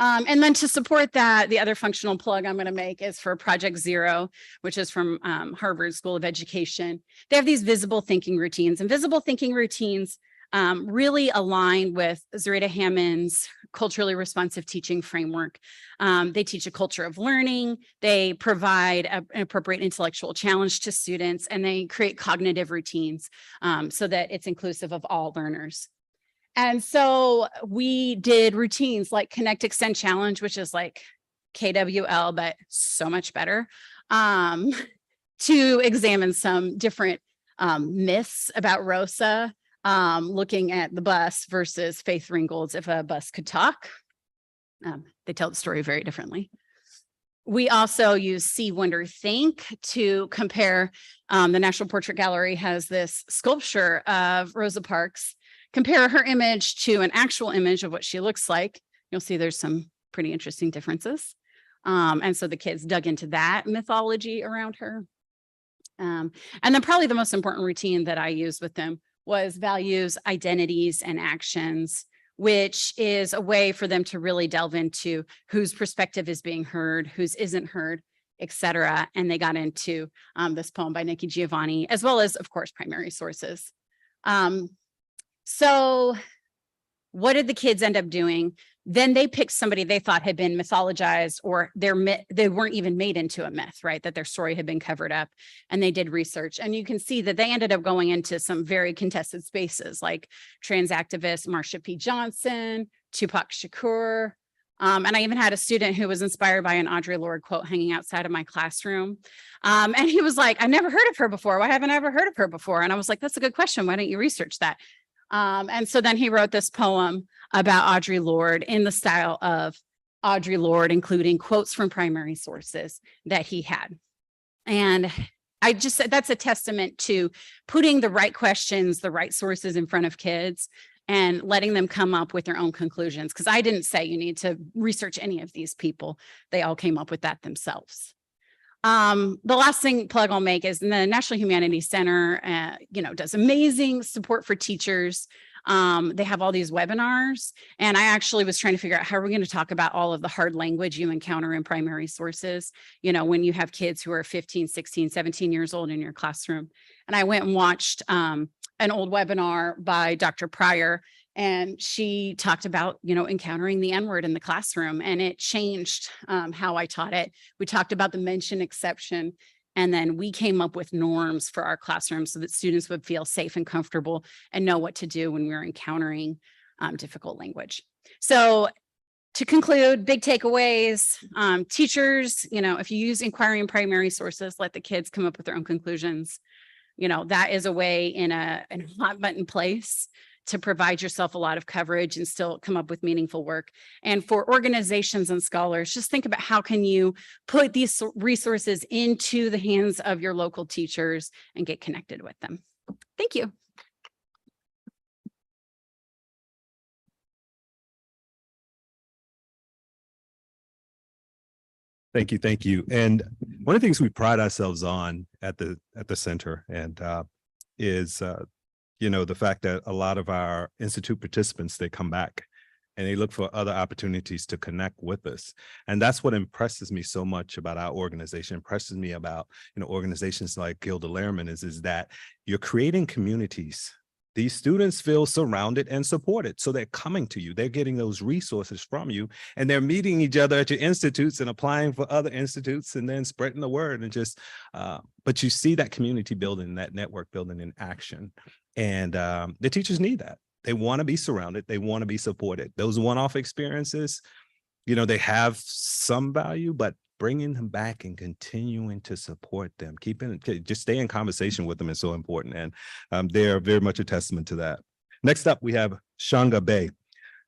And then to support that, the other functional plug I'm going to make is for Project Zero, which is from Harvard School of Education. They have these visible thinking routines, and visible thinking routines really aligned with Zarita Hammond's culturally responsive teaching framework. They teach a culture of learning, they provide an appropriate intellectual challenge to students, and they create cognitive routines so that it's inclusive of all learners. And so we did routines like Connect, Extend, Challenge, which is like KWL, but so much better, to examine some different myths about Rosa, looking at the bus versus Faith Ringgold's If a Bus Could Talk. They tell the story very differently. We also use See, Wonder, Think to compare. The National Portrait Gallery has this sculpture of Rosa Parks. Compare her image to an actual image of what she looks like. You'll see there's some pretty interesting differences. And so the kids dug into that mythology around her. And then probably the most important routine that I used with them was values, identities, and actions, which is a way for them to really delve into whose perspective is being heard, whose isn't heard, et cetera. And they got into this poem by Nikki Giovanni, as well as, of course, primary sources. So what did the kids end up doing? Then they picked somebody they thought had been mythologized, or they weren't even made into a myth, right? That their story had been covered up, and they did research. And you can see that they ended up going into some very contested spaces like trans activist Marsha P. Johnson, Tupac Shakur. And I even had a student who was inspired by an Audre Lorde quote hanging outside of my classroom. And he was like, I've never heard of her before. Why haven't I ever heard of her before? And I was like, that's a good question. Why don't you research that? And so then he wrote this poem about Audre Lorde in the style of Audre Lorde, including quotes from primary sources that he had. And I just said that's a testament to putting the right questions, the right sources in front of kids and letting them come up with their own conclusions. Because I didn't say you need to research any of these people. They all came up with that themselves. The last plug I'll make is the National Humanities Center, does amazing support for teachers. They have all these webinars, and I actually was trying to figure out how we're going to talk about all of the hard language you encounter in primary sources, when you have kids who are 15, 16, 17 years old in your classroom. And I went and watched an old webinar by Dr. Pryor, and she talked about, encountering the N-word in the classroom, and it changed how I taught it. We talked about the mention exception, and then we came up with norms for our classrooms so that students would feel safe and comfortable and know what to do when we were encountering difficult language. So to conclude, big takeaways, teachers, if you use inquiry and primary sources, let the kids come up with their own conclusions. That is a way in a hot button place to provide yourself a lot of coverage and still come up with meaningful work. And for organizations and scholars, just think about how can you put these resources into the hands of your local teachers and get connected with them. Thank you. Thank you. Thank you. And one of the things we pride ourselves on at the center and is the fact that a lot of our Institute participants, they come back and they look for other opportunities to connect with us. And that's what impresses me so much about our organization, impresses me about, organizations like Gilda Lehrman is that you're creating communities. These students feel surrounded and supported. So they're coming to you, they're getting those resources from you, and they're meeting each other at your institutes and applying for other institutes and then spreading the word and just, but you see that community building, that network building in action. And the teachers need that. They want to be surrounded. They want to be supported. Those one-off experiences, they have some value, but bringing them back and continuing to support them, just stay in conversation with them is so important. And they're very much a testament to that. Next up, we have CHANGA Bey.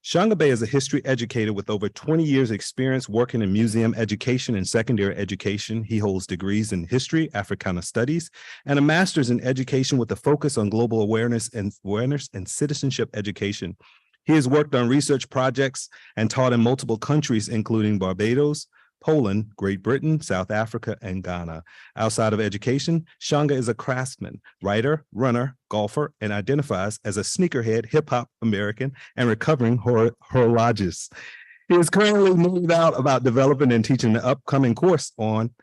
CHANGA Bey is a history educator with over 20 years experience working in museum education and secondary education. He holds degrees in history, Africana studies, and a master's in education with a focus on global awareness and citizenship education. He has worked on research projects and taught in multiple countries, including Barbados, Poland, Great Britain, South Africa, and Ghana. Outside of education, CHANGA is a craftsman, writer, runner, golfer, and identifies as a sneakerhead, hip-hop American, and recovering horologist. He is currently moved out about developing and teaching the upcoming course on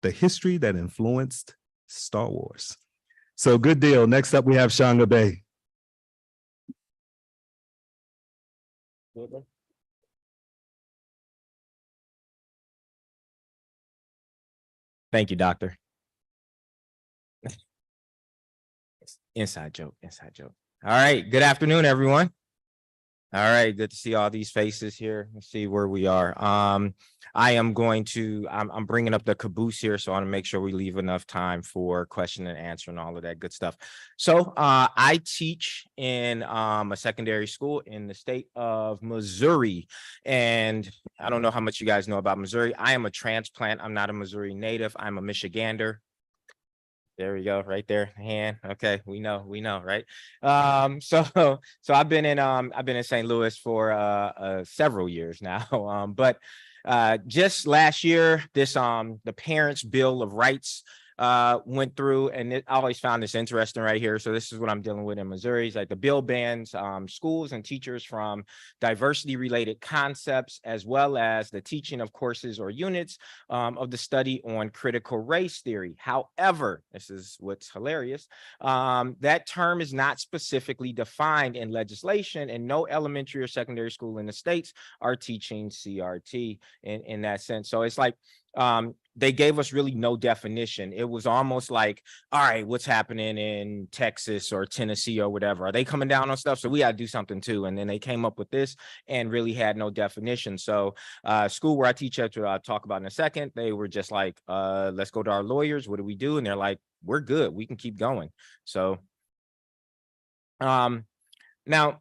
the history that influenced Star Wars. So good deal. Next up, we have CHANGA Bey. Thank you, doctor. Inside joke, inside joke. All right, good afternoon, everyone. All right, good to see all these faces here. Let's see where we are. I am going to, I'm bringing up the caboose here, so I want to make sure we leave enough time for question and answer and all of that good stuff. So I teach in a secondary school in the state of Missouri. And I don't know how much you guys know about Missouri. I am a transplant. I'm not a Missouri native. I'm a Michigander. There we go, right there, hand. Okay, we know, right? So I've been in St. Louis for several years now. But just last year, this the Parents' Bill of Rights went through, and I always found this interesting right here. So this is what I'm dealing with in Missouri. It's like the bill bans schools and teachers from diversity related concepts, as well as the teaching of courses or units of the study on critical race theory. However, this is what's hilarious. That term is not specifically defined in legislation, and no elementary or secondary school in the states are teaching CRT in that sense. So it's like, they gave us really no definition. It was almost like, all right, what's happening in Texas or Tennessee or whatever? Are they coming down on stuff? So we got to do something too. And then they came up with this and really had no definition. So school where I teach at, I'll talk about in a second, they were just like, let's go to our lawyers. What do we do? And they're like, we're good. We can keep going. So now,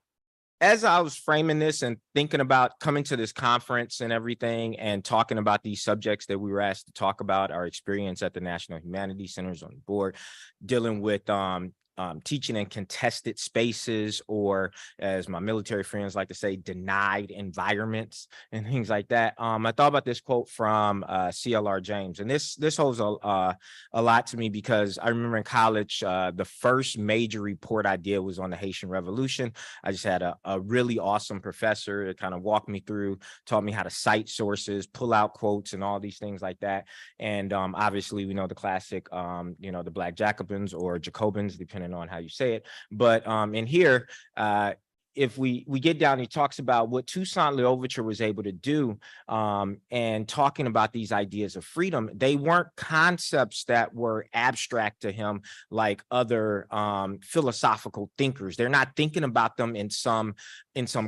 as I was framing this and thinking about coming to this conference and everything and talking about these subjects that we were asked to talk about, our experience at the National Humanities Centers on the board, dealing with teaching in contested spaces, or as my military friends like to say, denied environments and things like that. I thought about this quote from CLR James, and this holds a lot to me because I remember in college, the first major report I did was on the Haitian Revolution. I just had a really awesome professor that kind of walked me through, taught me how to cite sources, pull out quotes and all these things like that. And obviously we know the classic, the Black Jacobins or Jacobins, depending on how you say it. But in here, if we get down, he talks about what Toussaint L'Ouverture was able to do, and talking about these ideas of freedom. They weren't concepts that were abstract to him like other philosophical thinkers. They're not thinking about them in some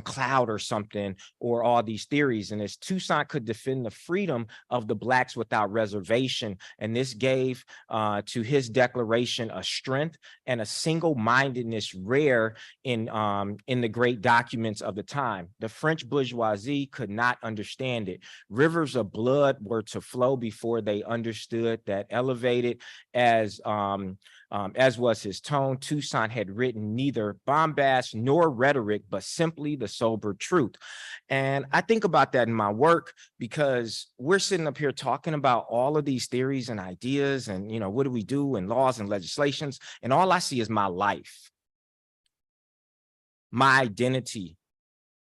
cloud or something, or all these theories. And as Toussaint could defend the freedom of the Blacks without reservation, and this gave to his declaration a strength and a single-mindedness rare in the great documents of the time. The French bourgeoisie could not understand it. Rivers of blood were to flow before they understood that. Elevated as was his tone, Toussaint had written neither bombast nor rhetoric, but simply the sober truth. And I think about that in my work, because we're sitting up here talking about all of these theories and ideas and, what do we do and laws and legislations, and all I see is my life, my identity.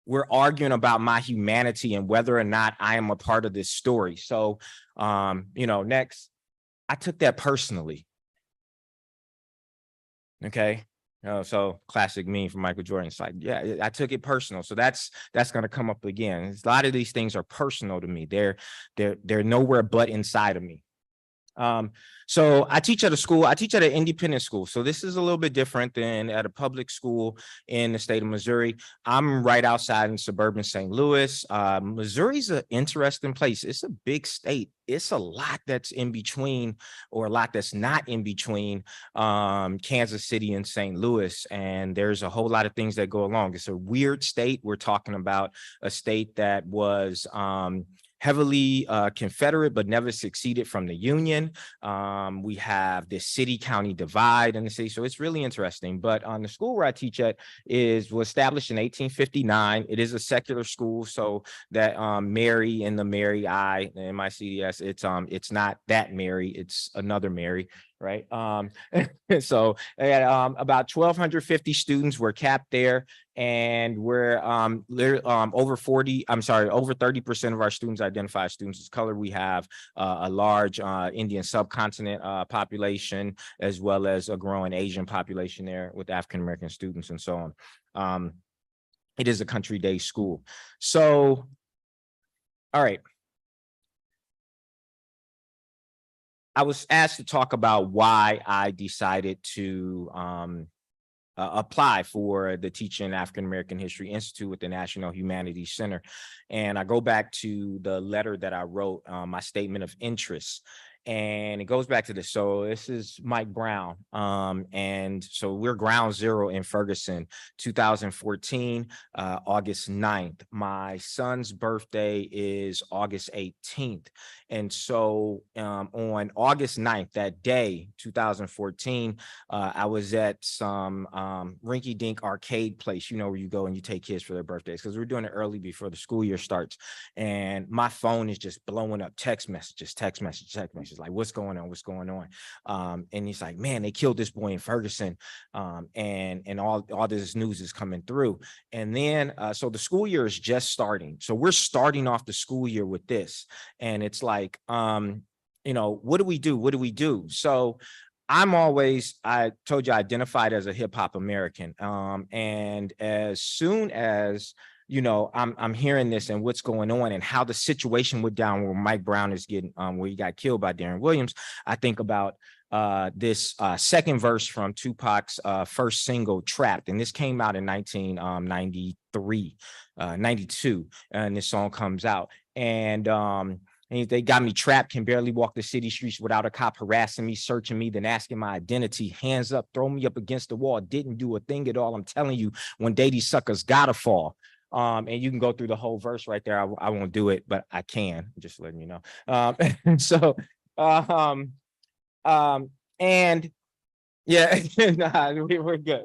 We're arguing about my humanity and whether or not I am a part of this story. So, next, I took that personally. Okay. So classic meme from Michael Jordan. It's like, yeah, I took it personal. So that's going to come up again. A lot of these things are personal to me. They're nowhere but inside of me. So I teach at a school. I teach at an independent school. So this is a little bit different than at a public school in the state of Missouri. I'm right outside in suburban St. Louis. Missouri's an interesting place. It's a big state. It's a lot that's in between, or a lot that's not in between Kansas City and St. Louis. And there's a whole lot of things that go along. It's a weird state. We're talking about a state that was heavily Confederate, but never succeeded from the Union. We have this city-county divide in the city, so it's really interesting. But the school where I teach at was established in 1859. It is a secular school, so that Mary in the Mary I, the MICDS, it's not that Mary, it's another Mary, right? So about 1,250 students were capped there, and we're over 30% of our students identify as students of color. We have a large Indian subcontinent population, as well as a growing Asian population there with African-American students and so on. It is a country day school. So, all right. I was asked to talk about why I decided to apply for the Teaching African American History Institute with the National Humanities Center. And I go back to the letter that I wrote, my statement of interest. And it goes back to this. So this is Mike Brown. And so we're ground zero in Ferguson, 2014, August 9th. My son's birthday is August 18th. And so on August 9th, that day, 2014, I was at some rinky dink arcade place, you know, where you go and you take kids for their birthdays, because we're doing it early before the school year starts. And my phone is just blowing up text messages, like, what's going on? What's going on? And he's like, man, they killed this boy in Ferguson. And all this news is coming through. And then, so the school year is just starting. So we're starting off the school year with this. And it's like, you know, what do we do? What do we do? So I told you, I identified as a hip hop American. And as soon as, you know, I'm hearing this and what's going on and how the situation went down where Mike Brown is getting, where he got killed by Darren Williams, I think about this second verse from Tupac's first single, Trapped. And this came out in 1993, 92, and this song comes out. And they got me trapped, can barely walk the city streets without a cop harassing me, searching me, then asking my identity. Hands up, throw me up against the wall. Didn't do a thing at all. I'm telling you, one day these suckers gotta fall. And you can go through the whole verse right there. I won't do it, but I can, just letting you know. And yeah, nah, we're good.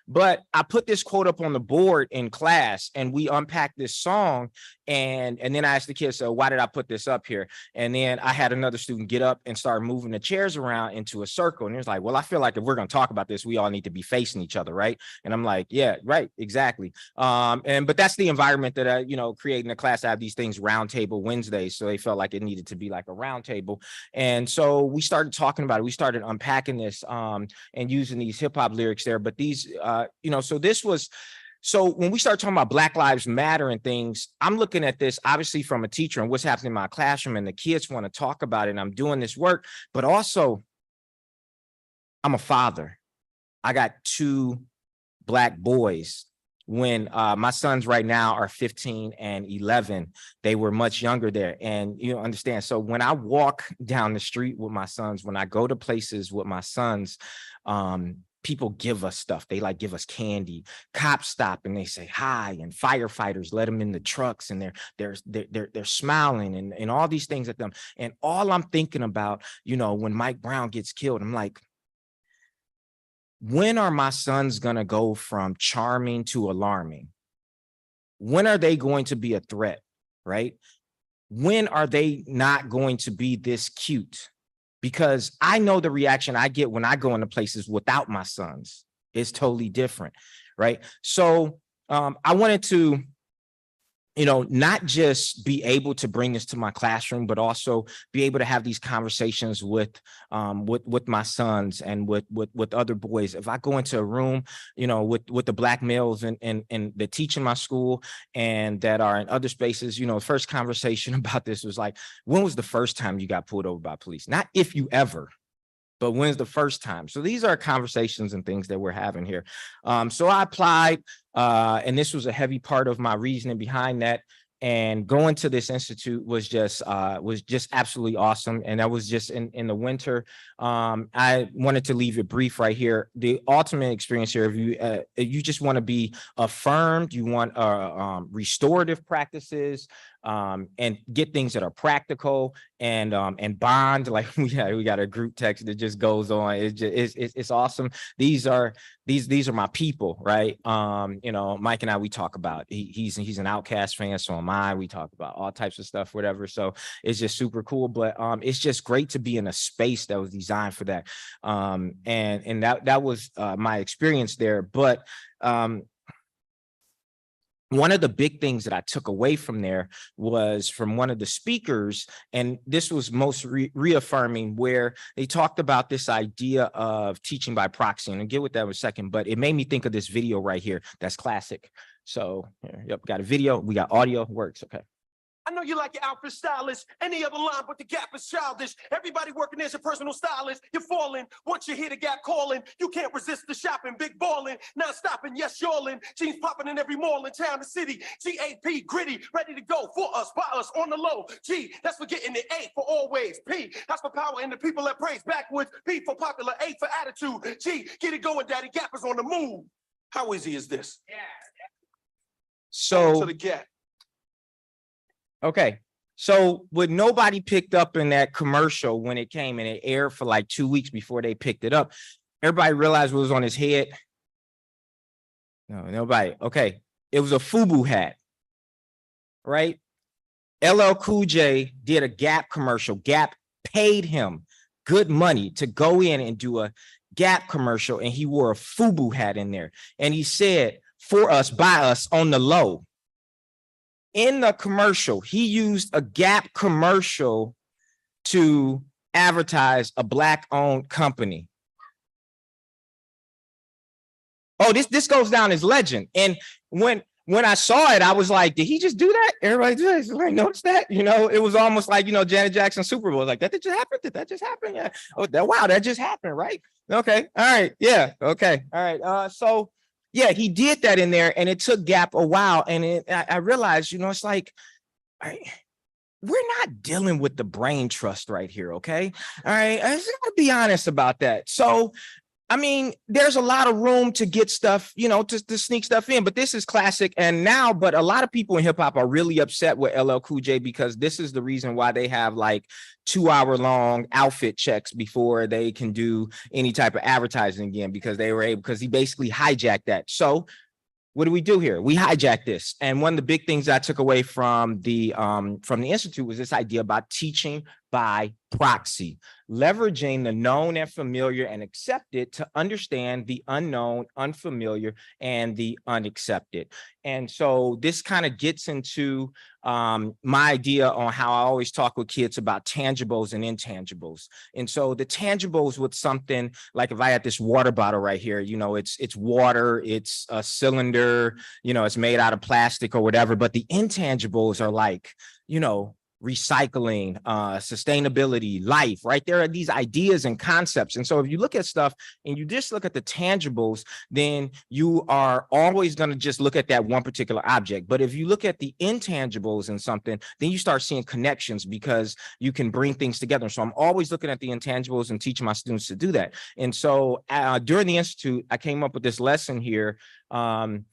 But I put this quote up on the board in class, and we unpacked this song, and then I asked the kids, so why did I put this up here? And then I had another student get up and start moving the chairs around into a circle, and he was like, well, I feel like if we're going to talk about this, we all need to be facing each other, right? And I'm like, yeah, right, exactly. But that's the environment that I, you know, creating a class. I have these things roundtable Wednesdays, so they felt like it needed to be like a roundtable. And so we started talking about it. We started unpacking this and using these hip hop lyrics there. But these, you know, so this was, so when we start talking about Black Lives Matter and things, I'm looking at this obviously from a teacher and what's happening in my classroom, and the kids want to talk about it, and I'm doing this work, but also I'm a father. I got 2 Black boys. When my sons right now are 15 and 11, they were much younger there. And you understand, so when I walk down the street with my sons, when I go to places with my sons, people give us stuff. They like give us candy. Cops stop and they say hi, and firefighters let them in the trucks, and they're smiling and all these things at them. And all I'm thinking about, you know, when Mike Brown gets killed, I'm like, when are my sons going to go from charming to alarming? When are they going to be a threat, right? When are they not going to be this cute? Because I know the reaction I get when I go into places without my sons is totally different, right? So I wanted to, you know, not just be able to bring this to my classroom, but also be able to have these conversations with my sons and with other boys. If I go into a room, you know, with the Black males and that teach in my school and that are in other spaces, you know, the first conversation about this was like, when was the first time you got pulled over by police? Not if you ever, but when's the first time? So these are conversations and things that we're having here. So I applied, and this was a heavy part of my reasoning behind that. And going to this institute was just absolutely awesome. And that was just in the winter. I wanted to leave it brief right here. The ultimate experience here, if you just want to be affirmed, you want restorative practices, and get things that are practical and bond. Like we got a group text that just goes on. It's awesome. These are my people, right? You know, Mike and I, we talk about, he's an Outkast fan, so am I. We talk about all types of stuff, whatever. So it's just super cool. But it's just great to be in a space that was designed for that. And that was my experience there. But one of the big things that I took away from there was from one of the speakers, and this was most reaffirming, where they talked about this idea of teaching by proxy, and I'll get with that in a second, but it made me think of this video right here. That's classic. So, yep, got a video, we got audio, works, okay. I know you like your outfit stylish, any other line, but the Gap is childish. Everybody working as a personal stylist. You're falling. Once you hear the Gap calling, you can't resist the shopping. Big balling, not stopping, yes, y'allin'. Jeans popping in every mall in town and city. GAP, gritty, ready to go for us, by us, on the low. G, that's for getting the A for always. P, that's for power and the people that praise. Backwards, P for popular, A for attitude. G, get it going, daddy. Gap is on the move. How easy is this? Yeah. So To the Gap. okay, so what nobody picked up in that commercial when it came and it aired for like 2 weeks before they picked it up, everybody realized what was on his head. No, nobody. Okay, it was a FUBU hat, right? LL Cool J did a Gap commercial. Gap paid him good money to go in and do a Gap commercial, and he wore a FUBU hat in there. And he said, for us, by us, on the low. In the commercial, he used a Gap commercial to advertise a Black-owned company. Oh, this goes down as legend. And when I saw it, I was like, did he just do that? Everybody just like noticed that, you know, it was almost like, you know, Janet Jackson Super Bowl, like that just happened. Did that just happen? Yeah. Oh, wow, that just happened, right? Okay. All right. Yeah. Okay. All right. So yeah, he did that in there, and it took Gap a while. And I realized, you know, it's like, we're not dealing with the brain trust right here. Okay. All right. I just gotta be honest about that. So, I mean, there's a lot of room to get stuff, you know, to sneak stuff in, but this is classic. And now, but a lot of people in hip hop are really upset with LL Cool J, because this is the reason why they have like 2-hour-long outfit checks before they can do any type of advertising again, because because he basically hijacked that. So what do we do here? We hijack this. And one of the big things I took away from the Institute was this idea about teaching by proxy, leveraging the known and familiar and accepted to understand the unknown, unfamiliar, and the unaccepted. And so this kind of gets into my idea on how I always talk with kids about tangibles and intangibles. And so the tangibles with something like, if I had this water bottle right here, you know, it's water, it's a cylinder, you know, it's made out of plastic or whatever, but the intangibles are like, you know, recycling, sustainability, life, right? There are these ideas and concepts. And so if you look at stuff and you just look at the tangibles, then you are always going to just look at that one particular object. But if you look at the intangibles in something, then you start seeing connections, because you can bring things together. So I'm always looking at the intangibles and teaching my students to do that. And so during the Institute, I came up with this lesson here on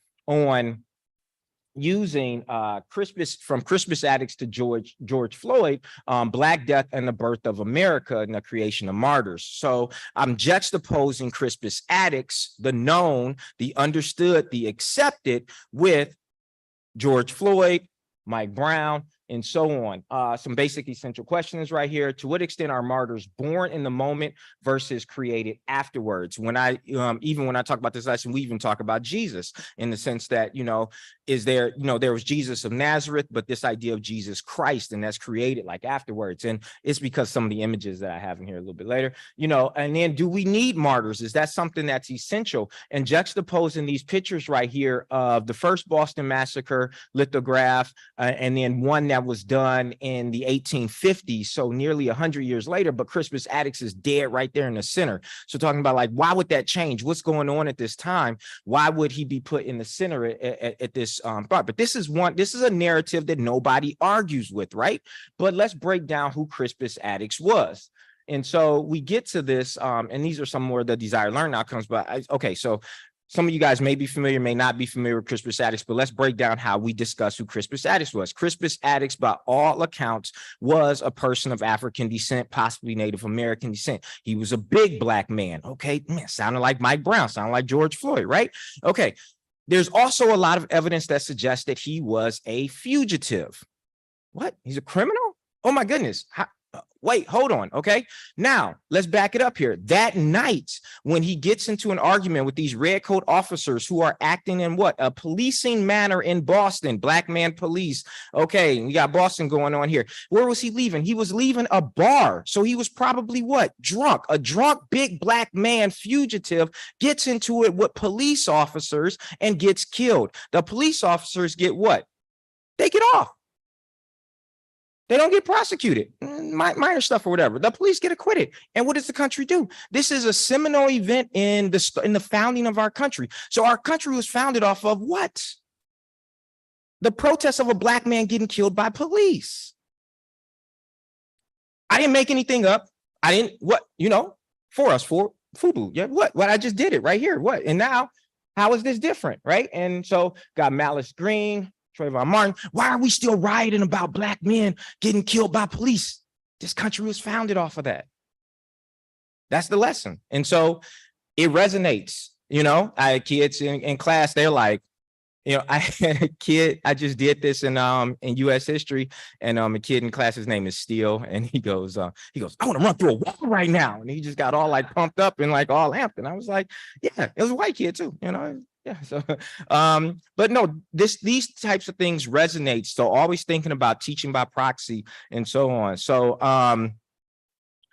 using from Crispus Attucks to George Floyd, Black Death and the Birth of America and the Creation of Martyrs. So I'm juxtaposing Crispus Attucks, the known, the understood, the accepted, with George Floyd, Mike Brown, and so on. Some basic essential questions right here. To what extent are martyrs born in the moment versus created afterwards? When I even when I talk about this lesson, we even talk about Jesus, in the sense that, you know, is there, you know, there was Jesus of Nazareth, but this idea of Jesus Christ, and that's created like afterwards. And it's because some of the images that I have in here a little bit later, you know, and then do we need martyrs? Is that something that's essential? And juxtaposing these pictures right here of the first Boston Massacre lithograph, and then one that was done in the 1850s, so nearly 100 years later, but Crispus Attucks is dead right there in the center. So talking about like, why would that change? What's going on at this time? Why would he be put in the center at this part? But this is a narrative that nobody argues with, right? But let's break down who Crispus Attucks was. And so we get to this, and these are some more of the desired learning outcomes, but okay, so some of you guys may be familiar, may not be familiar with Crispus Attucks, but let's break down how we discuss who Crispus Attucks was. Crispus Attucks, by all accounts, was a person of African descent, possibly Native American descent. He was a big Black man. Okay, man, sounded like Mike Brown, sounded like George Floyd, right? Okay, there's also a lot of evidence that suggests that he was a fugitive. What? He's a criminal? Oh my goodness. Wait, hold on. Okay. Now let's back it up here. That night, when he gets into an argument with these red coat officers who are acting in what? A policing manner in Boston, black man police. Okay. We got Boston going on here. Where was he leaving? He was leaving a bar. So he was probably what? Drunk. A drunk, big black man fugitive gets into it with police officers and gets killed. The police officers get what? They get off. They don't get prosecuted, minor stuff or whatever. The police get acquitted. And what does the country do? This is a seminal event in the founding of our country. So our country was founded off of what? The protest of a black man getting killed by police. I didn't make anything up. I didn't, what, you know, for FUBU. Yeah, what? I just did it right here. What? And now, how is this different, right? And so got Malice Green, Trayvon Martin. Why are we still rioting about black men getting killed by police? This country was founded off of that. That's the lesson. And so it resonates. You know, I had kids in class, they're like, you know, I had a kid, I just did this in US history, and a kid in class, his name is Steele, and he goes, I want to run through a wall right now. And he just got all like pumped up and like all amped. And I was like, yeah, it was a white kid too, you know. Yeah. So, but no, these types of things resonate. So always thinking about teaching by proxy and so on. So,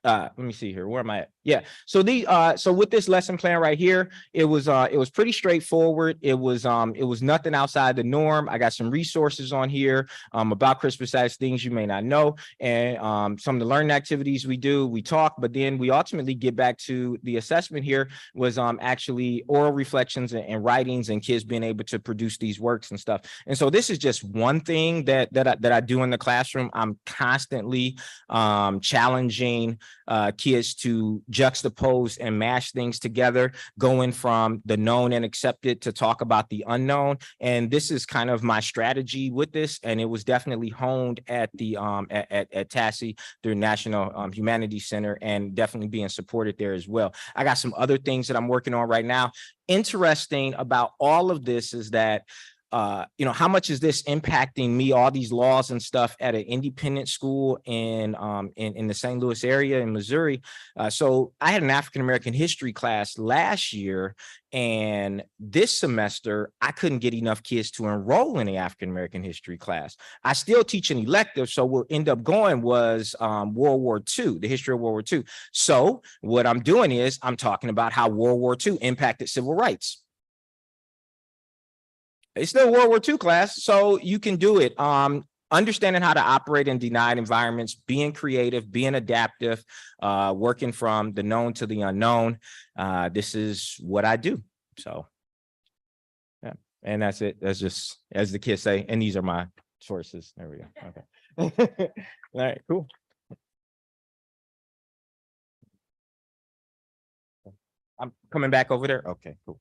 let me see here. Where am I at? Yeah. So so with this lesson plan right here, it was pretty straightforward. It was nothing outside the norm. I got some resources on here about CRISPR things you may not know, and some of the learning activities we do, we talk, but then we ultimately get back to the assessment. Here was actually oral reflections and writings and kids being able to produce these works and stuff. And so this is just one thing that I do in the classroom. I'm constantly challenging kids to juxtapose and mash things together, going from the known and accepted to talk about the unknown. And this is kind of my strategy with this. And it was definitely honed at the at CASSIE through National Humanities Center, and definitely being supported there as well. I got some other things that I'm working on right now. Interesting about all of this is that you know, how much is this impacting me, all these laws and stuff at an independent school in the St. Louis area in Missouri. So I had an African-American history class last year, and this semester I couldn't get enough kids to enroll in the African-American history class. I still teach an elective, so what end up going was World War II, the history of World War II. So what I'm doing is I'm talking about how World War II impacted civil rights. It's still World War II class, so you can do it. Understanding how to operate in denied environments, being creative, being adaptive, working from the known to the unknown. This is what I do. So, yeah, and that's it. That's just, as the kids say, and these are my sources. There we go. Okay. All right, cool. I'm coming back over there. Okay, cool.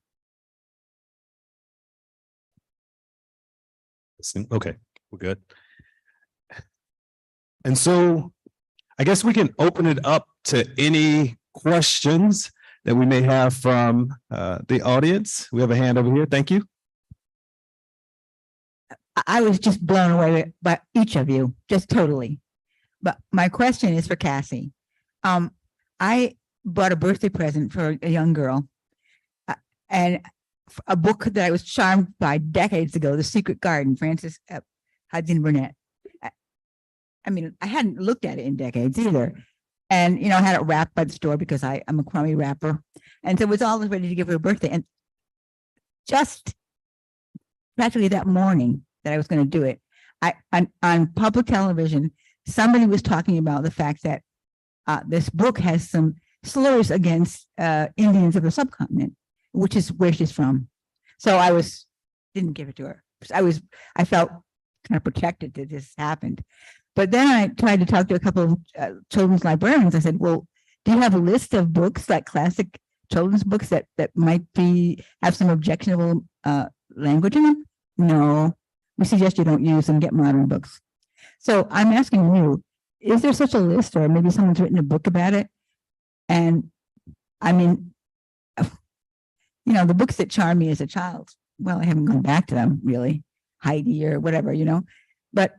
Okay, we're good. And so I guess we can open it up to any questions that we may have from the audience. We have a hand over here. Thank you. I was just blown away by each of you, just totally. But my question is for CASSIE. I bought a birthday present for a young girl, and a book that I was charmed by decades ago, The Secret Garden, Frances Hudson Burnett. I mean, I hadn't looked at it in decades either. And, you know, I had it wrapped by the store because I'm a crummy wrapper. And so it was all ready to give her a birthday. And just practically that morning that I was going to do it, on public television, somebody was talking about the fact that this book has some slurs against Indians of the subcontinent, which is where she's from. So I didn't give it to her. I felt kind of protected that this happened. But then I tried to talk to a couple of children's librarians. I said, well, do you have a list of books, like classic children's books that might have some objectionable language in them? No, we suggest you don't use them, get modern books. So I'm asking you, is there such a list, or maybe someone's written a book about it? And I mean, you know, the books that charmed me as a child, well, I haven't gone back to them really, Heidi or whatever, you know, but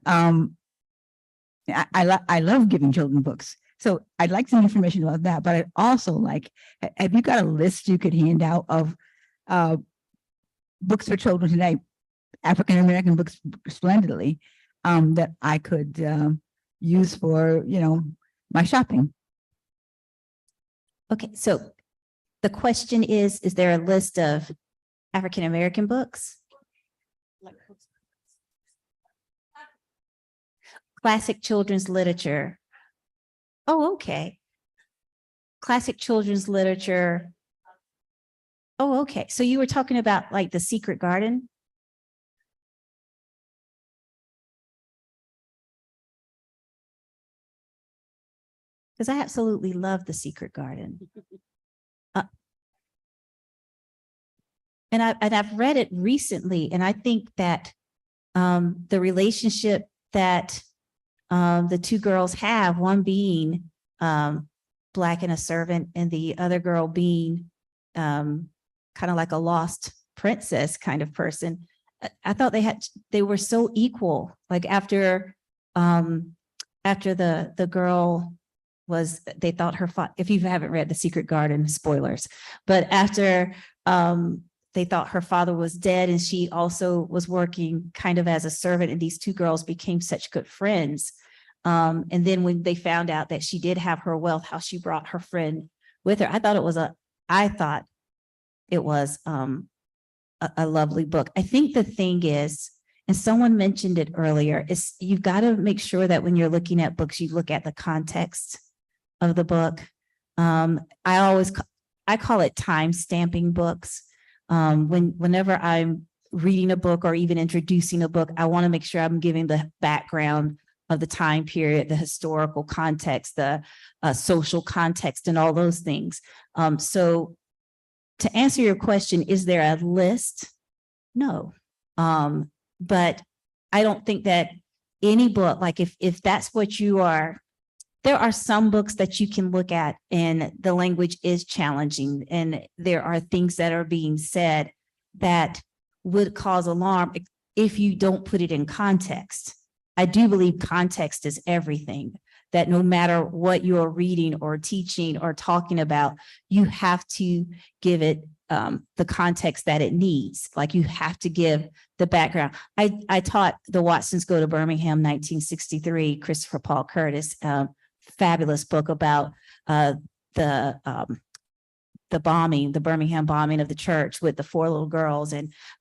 I love giving children books. So I'd like some information about that, but I'd also like, have you got a list you could hand out of books for children today, African-American books splendidly, that I could use for, my shopping? Okay, so the question is there a list of African-American books? Classic children's literature. Oh, okay. Classic children's literature. Oh, okay. So you were talking about like The Secret Garden? Because I absolutely love The Secret Garden. And I've read it recently, and I think that the relationship that the two girls have, one being Black and a servant, and the other girl being kind of like a lost princess kind of person. I thought they were so equal. Like after the girl was, they thought her father, if you haven't read The Secret Garden, spoilers, but after they thought her father was dead, and she also was working kind of as a servant, and these two girls became such good friends. And then when they found out that she did have her wealth, how she brought her friend with her, I thought it was a lovely book. I think the thing is, and someone mentioned it earlier, is you've got to make sure that when you're looking at books, you look at the context of the book. I call it time stamping books. Whenever I'm reading a book or even introducing a book, I want to make sure I'm giving the background of the time period, the historical context, the social context, and all those things. So to answer your question, is there a list? No. But I don't think that any book, like if that's what you are, there are some books that you can look at and the language is challenging, and there are things that are being said that would cause alarm if you don't put it in context. I do believe context is everything, that no matter what you're reading or teaching or talking about, you have to give it the context that it needs. Like you have to give the background. I taught The Watsons Go to Birmingham, 1963, Christopher Paul Curtis, fabulous book about the bombing, the Birmingham bombing of the church with the 4 little girls.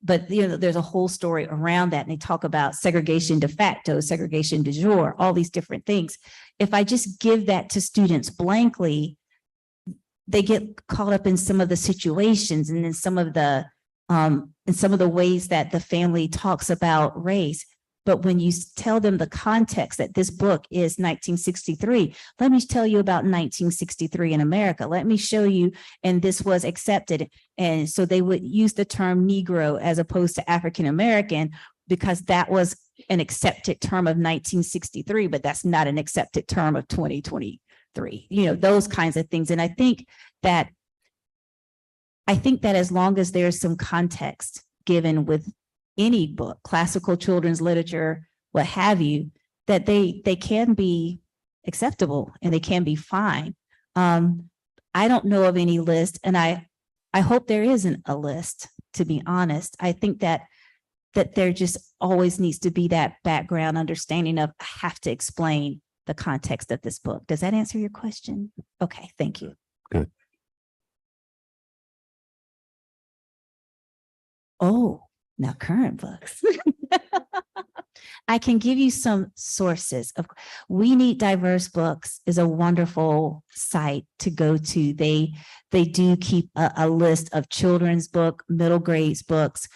But there's a whole story around that. And they talk about segregation de facto, segregation de jure, all these different things. If I just give that to students blankly, they get caught up in some of the situations and in some of the ways that the family talks about race. But when you tell them the context that this book is 1963, let me tell you about 1963 in America. Let me show you, and this was accepted. And so they would use the term Negro as opposed to African-American, because that was an accepted term of 1963, but that's not an accepted term of 2023, those kinds of things. And I think that as long as there's some context given with any book, classical children's literature, what have you, that they can be acceptable and they can be fine. I don't know of any list, and I hope there isn't a list, to be honest. I think that there just always needs to be that background understanding of, I have to explain the context of this book. Does that answer your question? Okay, thank you. Good. Oh, now current books. I can give you some sources of We Need Diverse Books is a wonderful site to go to. They do keep a list of children's book, middle grades books.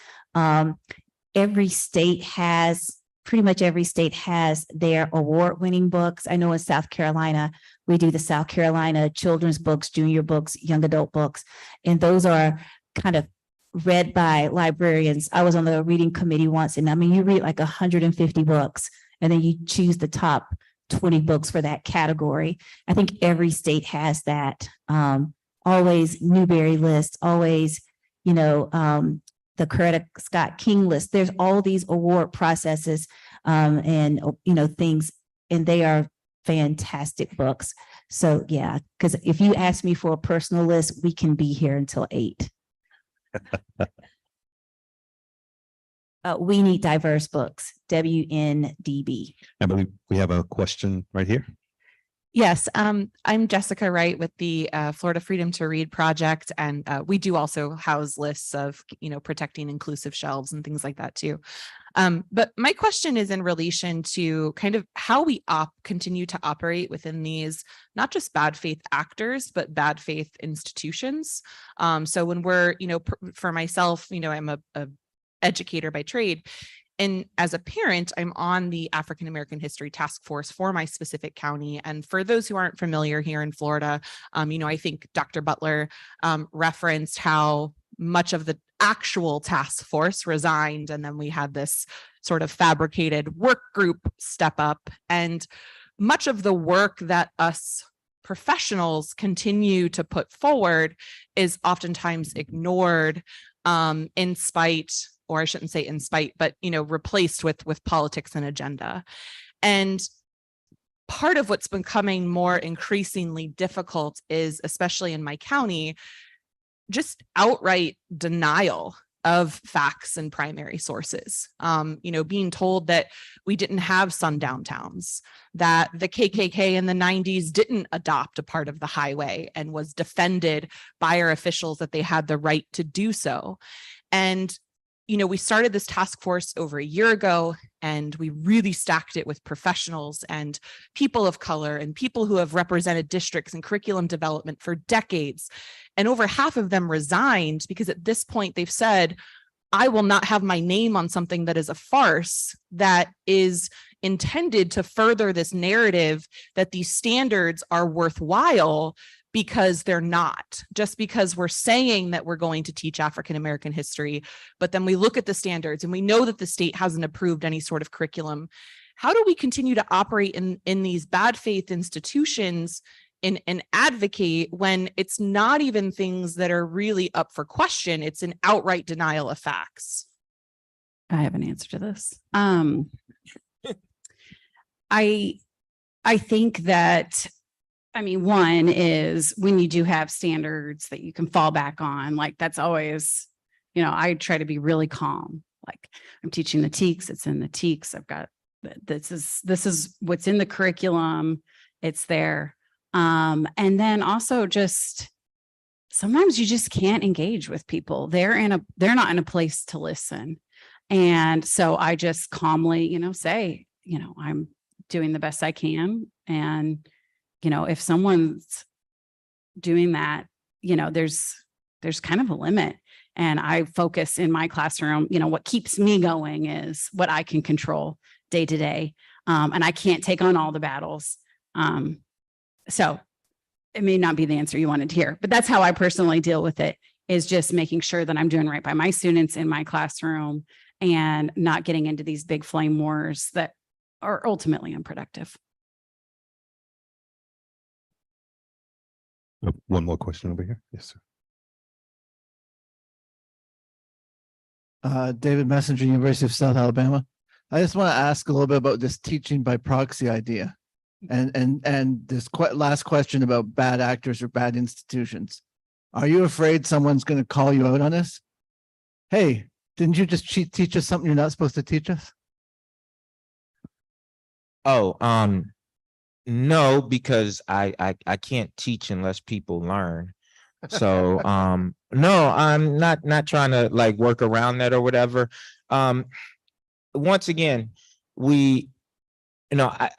Every state has, pretty much every state has their award-winning books. I know in South Carolina, we do the South Carolina children's books, junior books, young adult books, and those are kind of read by librarians. I was on the reading committee once, and I mean, you read like 150 books, and then you choose the top 20 books for that category. I think every state has that. Always Newbery list, always, the Coretta Scott King list. There's all these award processes and things. and they are fantastic books. So yeah, because if you ask me for a personal list, we can be here until 8. We need diverse books, WNDB. I believe we have a question right here. Yes, I'm Jessica Wright with the Florida Freedom to Read project, and we do also house lists of, protecting inclusive shelves and things like that too. But my question is in relation to kind of how we continue to operate within these, not just bad faith actors, but bad faith institutions. So when we're, for myself, I'm a educator by trade. And as a parent, I'm on the African American History Task Force for my specific county. And for those who aren't familiar here in Florida, I think Dr. Butler referenced how much of the actual task force resigned. And then we had this sort of fabricated work group step up. And much of the work that us professionals continue to put forward is oftentimes ignored in spite, or I shouldn't say in spite, but, replaced with politics and agenda. And part of what's becoming more increasingly difficult is, especially in my county, just outright denial of facts and primary sources. Being told that we didn't have sundown towns, that the KKK in the 90s didn't adopt a part of the highway and was defended by our officials that they had the right to do so. And we started this task force over a year ago, and we really stacked it with professionals and people of color and people who have represented districts and curriculum development for decades. And over half of them resigned because at this point they've said, I will not have my name on something that is a farce that is intended to further this narrative that these standards are worthwhile, because they're not. Just because we're saying that we're going to teach African American history, but then we look at the standards and we know that the state hasn't approved any sort of curriculum. How do we continue to operate in these bad faith institutions and advocate when it's not even things that are really up for question? It's an outright denial of facts. I have an answer to this. I think that, one is when you do have standards that you can fall back on, like that's always, I try to be really calm. Like I'm teaching the TEKS, it's in the TEKS. I've got, this is what's in the curriculum. It's there. And then also just, sometimes you just can't engage with people. They're not in a place to listen. And so I just calmly, say, I'm doing the best I can. And if someone's doing that, there's kind of a limit. And I focus in my classroom, what keeps me going is what I can control day to day. And I can't take on all the battles. So it may not be the answer you wanted to hear, but that's how I personally deal with it, is just making sure that I'm doing right by my students in my classroom and not getting into these big flame wars that are ultimately unproductive. One more question over here. Yes, sir. David Messenger, University of South Alabama. I just want to ask a little bit about this teaching by proxy idea, and this last question about bad actors or bad institutions. Are you afraid someone's going to call you out on this? Hey, didn't you just teach us something you're not supposed to teach us? Oh, no, because I can't teach unless people learn. So no, I'm not trying to like work around that or whatever. Once again, I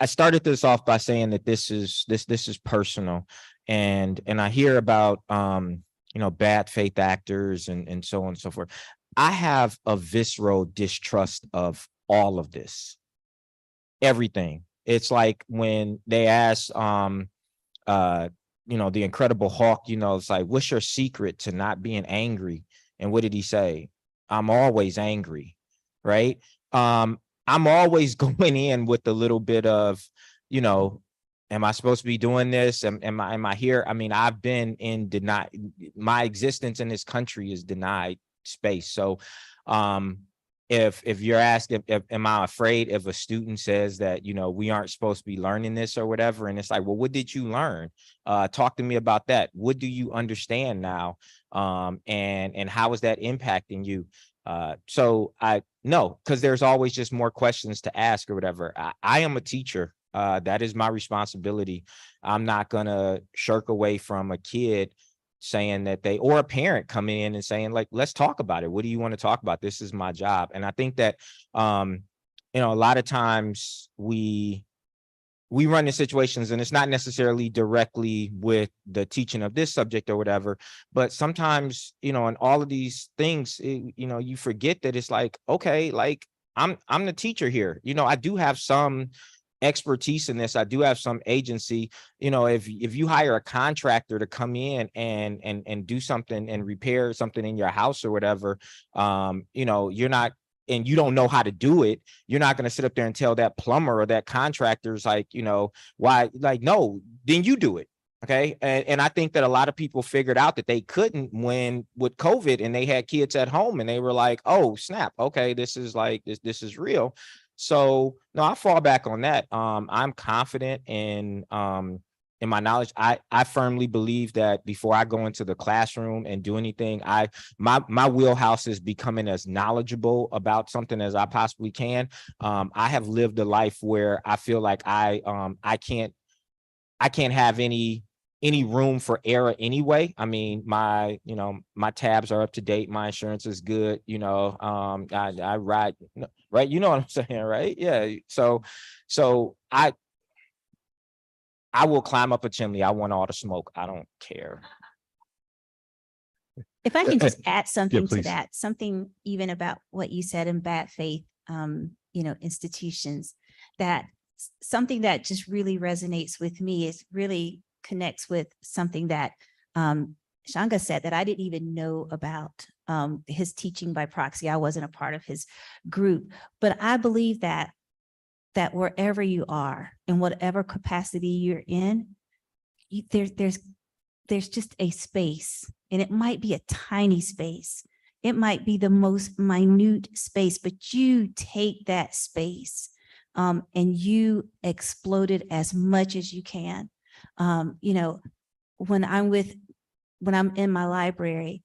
started this off by saying that this is personal, and I hear about bad faith actors and so on and so forth. I have a visceral distrust of all of this. Everything. It's like when they ask the Incredible Hulk, it's like, what's your secret to not being angry? And what did he say? I'm always angry, right? I'm always going in with a little bit of, am I supposed to be doing this? Am I here? I've been in my existence in this country is denied space. So if you're asked if am I afraid if a student says that, you know, we aren't supposed to be learning this or whatever, and it's like, well, what did you learn? Talk to me about that. What do you understand now? And how is that impacting you? So I no, because there's always just more questions to ask or whatever. I am a teacher. That is my responsibility. I'm not gonna shirk away from a kid saying that they, or a parent coming in and saying like, let's talk about it. What do you want to talk about? This is my job. And I think that, you know, a lot of times we run into situations, and it's not necessarily directly with the teaching of this subject or whatever, but sometimes, you know, in all of these things, you know, you forget that it's like, okay, like I'm the teacher here. You know, I do have some expertise in this. I do have some agency. You know, if you hire a contractor to come in and do something and repair something in your house or whatever, you know, you're not, and you don't know how to do it, you're not going to sit up there and tell that plumber or that contractor's like, you know, why, like, no, then you do it. Okay. And I think that a lot of people figured out that they couldn't when with COVID, and they had kids at home, and they were like, oh, snap. Okay. This is like, this is real. So no, I fall back on that. I'm confident in my knowledge. I firmly believe that before I go into the classroom and do anything, my wheelhouse is becoming as knowledgeable about something as I possibly can. I have lived a life where I feel like I can't have any room for error anyway. I mean, my tabs are up to date. My insurance is good. You know, I ride, right. You know what I'm saying, right? Yeah. So I will climb up a chimney. I want all the smoke. I don't care. If I can just add something to please. that, something even about what you said in bad faith, you know, institutions, that something that just really resonates with me is really connects with something that CHANGA said that I didn't even know about, his teaching by proxy. I wasn't a part of his group, but I believe that wherever you are, in whatever capacity you're in, there's just a space, and it might be a tiny space. It might be the most minute space, but you take that space and you explode it as much as you can. You know, when I'm in my library,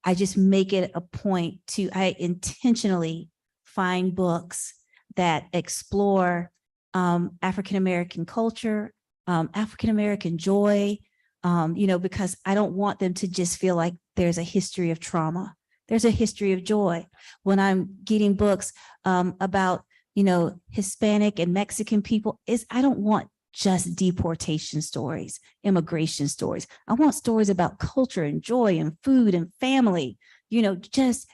I just make it a point I intentionally find books that explore African-American culture, African-American joy, you know, because I don't want them to just feel like there's a history of trauma. There's a history of joy. When I'm getting books about, you know, Hispanic and Mexican people, I don't want just deportation stories, immigration stories. I want stories about culture and joy and food and family, you know, just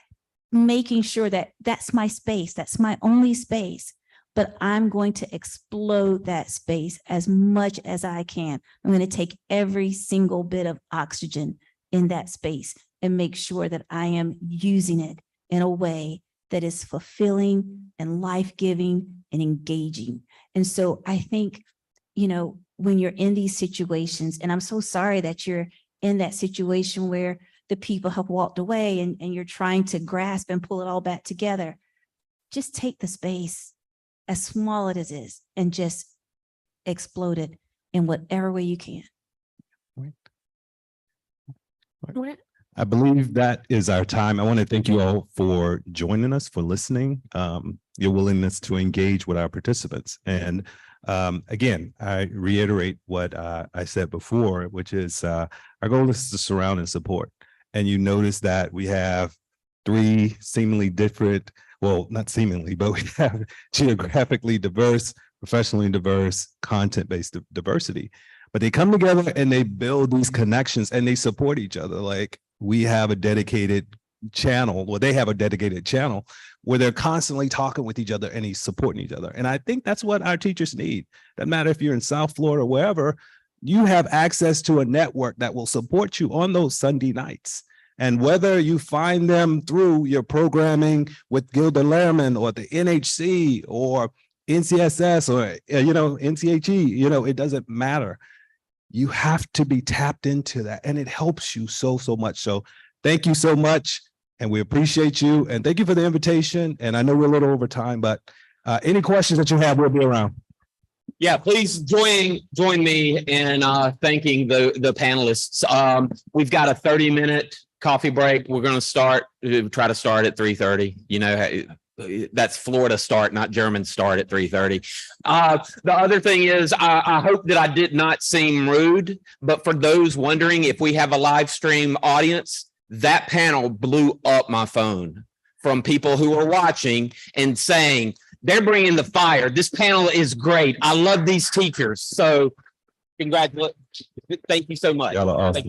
making sure that that's my space. That's my only space, but I'm going to explode that space as much as I can. I'm going to take every single bit of oxygen in that space and make sure that I am using it in a way that is fulfilling and life-giving and engaging. And so I think, you know, when you're in these situations, and I'm so sorry that you're in that situation where the people have walked away and you're trying to grasp and pull it all back together, just take the space, as small as it is, and just explode it in whatever way you can. I believe that is our time. I want to thank you all for joining us, for listening, your willingness to engage with our participants. And again, I reiterate what I said before, which is our goal is to surround and support. And you notice that we have three seemingly different, well, not seemingly, but we have geographically diverse, professionally diverse, content-based diversity. But they come together and they build these connections and they support each other. Like we have a dedicated channel, well, they have a dedicated channel where they're constantly talking with each other and he's supporting each other. And I think that's what our teachers need. Doesn't matter if you're in South Florida or wherever, you have access to a network that will support you on those Sunday nights. And whether you find them through your programming with Gilda Lehrman or the NHC or NCSS or, you know, NCHE, you know, it doesn't matter. You have to be tapped into that and it helps you so much. So thank you so much. and we appreciate you. And thank you for the invitation. And I know we're a little over time, but any questions that you have, we'll be around. Yeah, please join me in thanking the panelists. We've got a 30-minute coffee break. We're going to try to start at 3:30. You know, that's Florida start, not German start at 3:30. The other thing is, I hope that I did not seem rude, but for those wondering if we have a live stream audience, that panel blew up my phone from people who are watching and saying, they're bringing the fire. This panel is great. I love these teachers. So congratulations. Thank you so much. Y'all are awesome. Thank you.